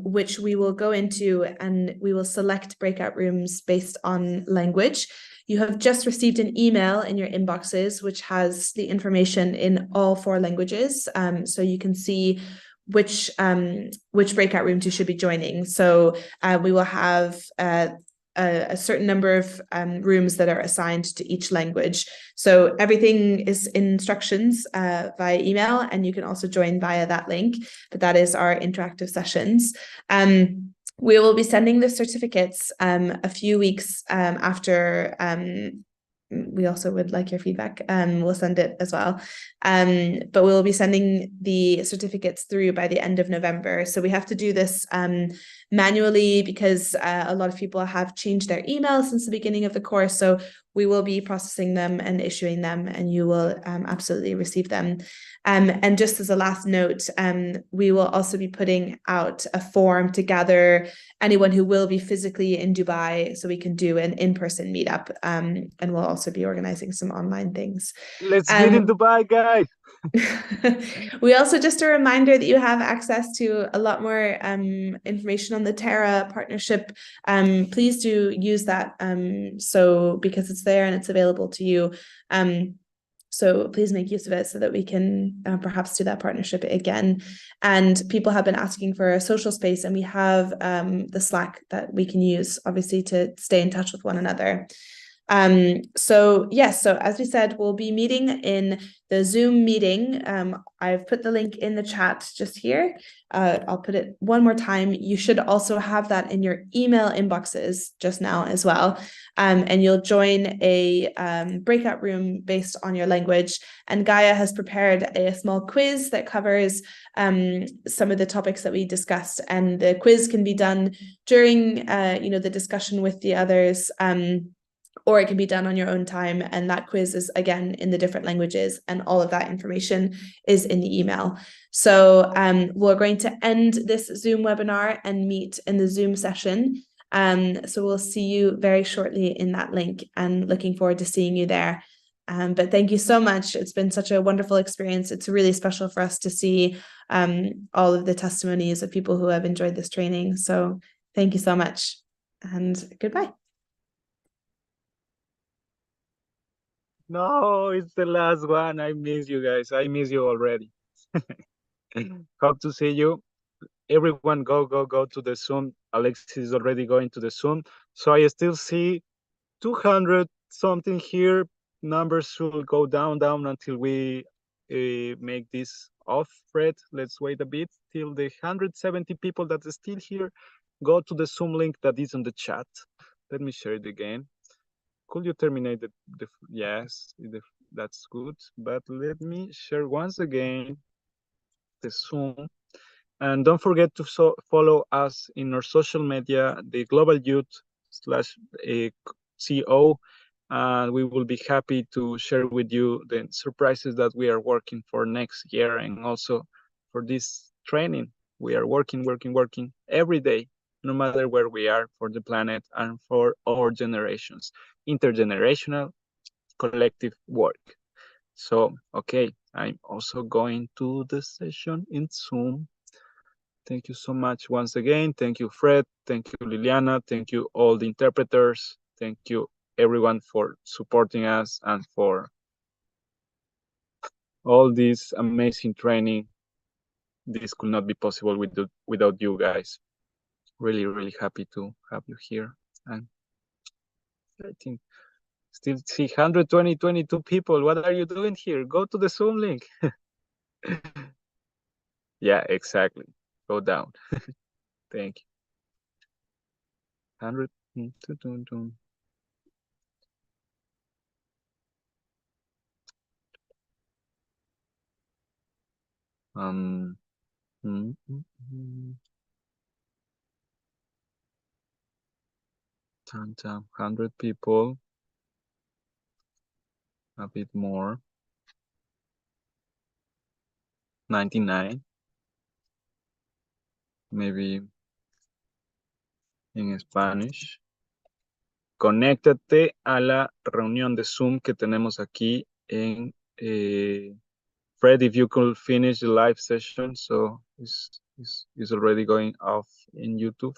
which we will go into, and we will select breakout rooms based on language. You have just received an email in your inboxes, which has the information in all 4 languages. So you can see which breakout rooms you should be joining. So we will have a certain number of rooms that are assigned to each language. So everything is in instructions via email, and you can also join via that link. But that is our interactive sessions. We will be sending the certificates a few weeks after. We also would like your feedback. We'll send it as well. But we'll be sending the certificates through by the end of November. So we have to do this manually because a lot of people have changed their email since the beginning of the course. So we will be processing them and issuing them, and you will absolutely receive them. And just as a last note, we will also be putting out a form to gather anyone who will be physically in Dubai, so we can do an in-person meetup, and we'll also be organizing some online things. Let's meet in Dubai, guys. We also, just a reminder that you have access to a lot more information on the Terra partnership. Please do use that, so because it's there and it's available to you. So please make use of it so that we can perhaps do that partnership again. And people have been asking for a social space, and we have the Slack that we can use, obviously, to stay in touch with one another. So yes, so as we said, we'll be meeting in the Zoom meeting. I've put the link in the chat just here. I'll put it one more time. You should also have that in your email inboxes just now as well. And you'll join a breakout room based on your language. And Gaia has prepared a small quiz that covers some of the topics that we discussed. And the quiz can be done during the discussion with the others. Or it can be done on your own time. And that quiz is, again, in the different languages, and all of that information is in the email. So we're going to end this Zoom webinar and meet in the Zoom session. So we'll see you very shortly in that link, and looking forward to seeing you there. But thank you so much. It's been such a wonderful experience. It's really special for us to see all of the testimonies of people who have enjoyed this training. So thank you so much, and goodbye. No, it's the last one. I miss you guys. I miss you already. Hope to see you. Everyone go to the Zoom. Alexis is already going to the Zoom. So I still see 200 something here. Numbers should go down until we make this off, Fred. Let's wait a bit till the 170 people that are still here. Go to the Zoom link that is on the chat. Let me share it again. Could you terminate yes, that's good. But let me share once again the Zoom. And don't forget to follow us in our social media, the Global Youth /CO. And we will be happy to share with you the surprises that we are working for next year, and also for this training. We are working every day, no matter where we are, for the planet and for our generations. Intergenerational collective work. So, okay, I'm also going to the session in Zoom. Thank you so much once again. Thank you, Fred. Thank you, Liliana. Thank you, all the interpreters. Thank you, everyone, for supporting us and for all this amazing training. This could not be possible without you guys. Really, really happy to have you here. And I think still see 22 people. What are you doing here? Go to the Zoom link. Yeah, exactly. Go down. Thank you. 100. Mm, mm, mm. 100 people. A bit more. 99. Maybe en Spanish. Conéctate a la reunión de Zoom que tenemos aquí en Fred, if you could finish the live session, so it's already going off in YouTube.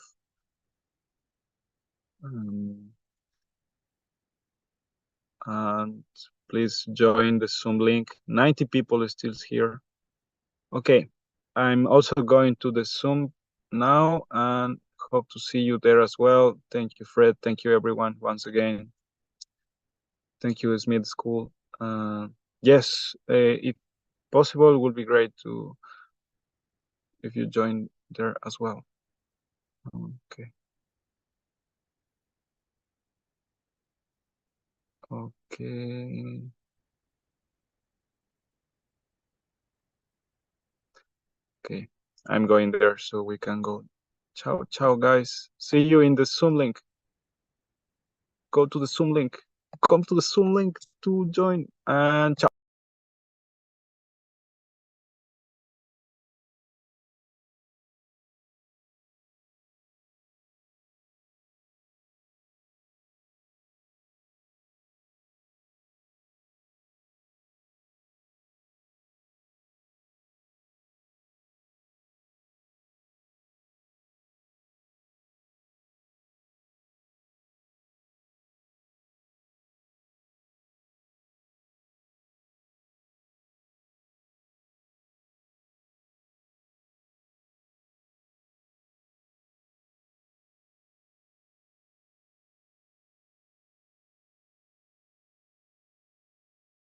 And please join the Zoom link. 90 people are still here. Okay, I'm also going to the Zoom now and hope to see you there as well. Thank you, Fred. Thank you, everyone, once again. Thank you, Smith School. Yes, if possible, it would be great to if you join there as well. Okay. Okay. Okay, I'm going there so we can go. Ciao, ciao, guys. See you in the Zoom link. Go to the Zoom link. Come to the Zoom link to join and ciao.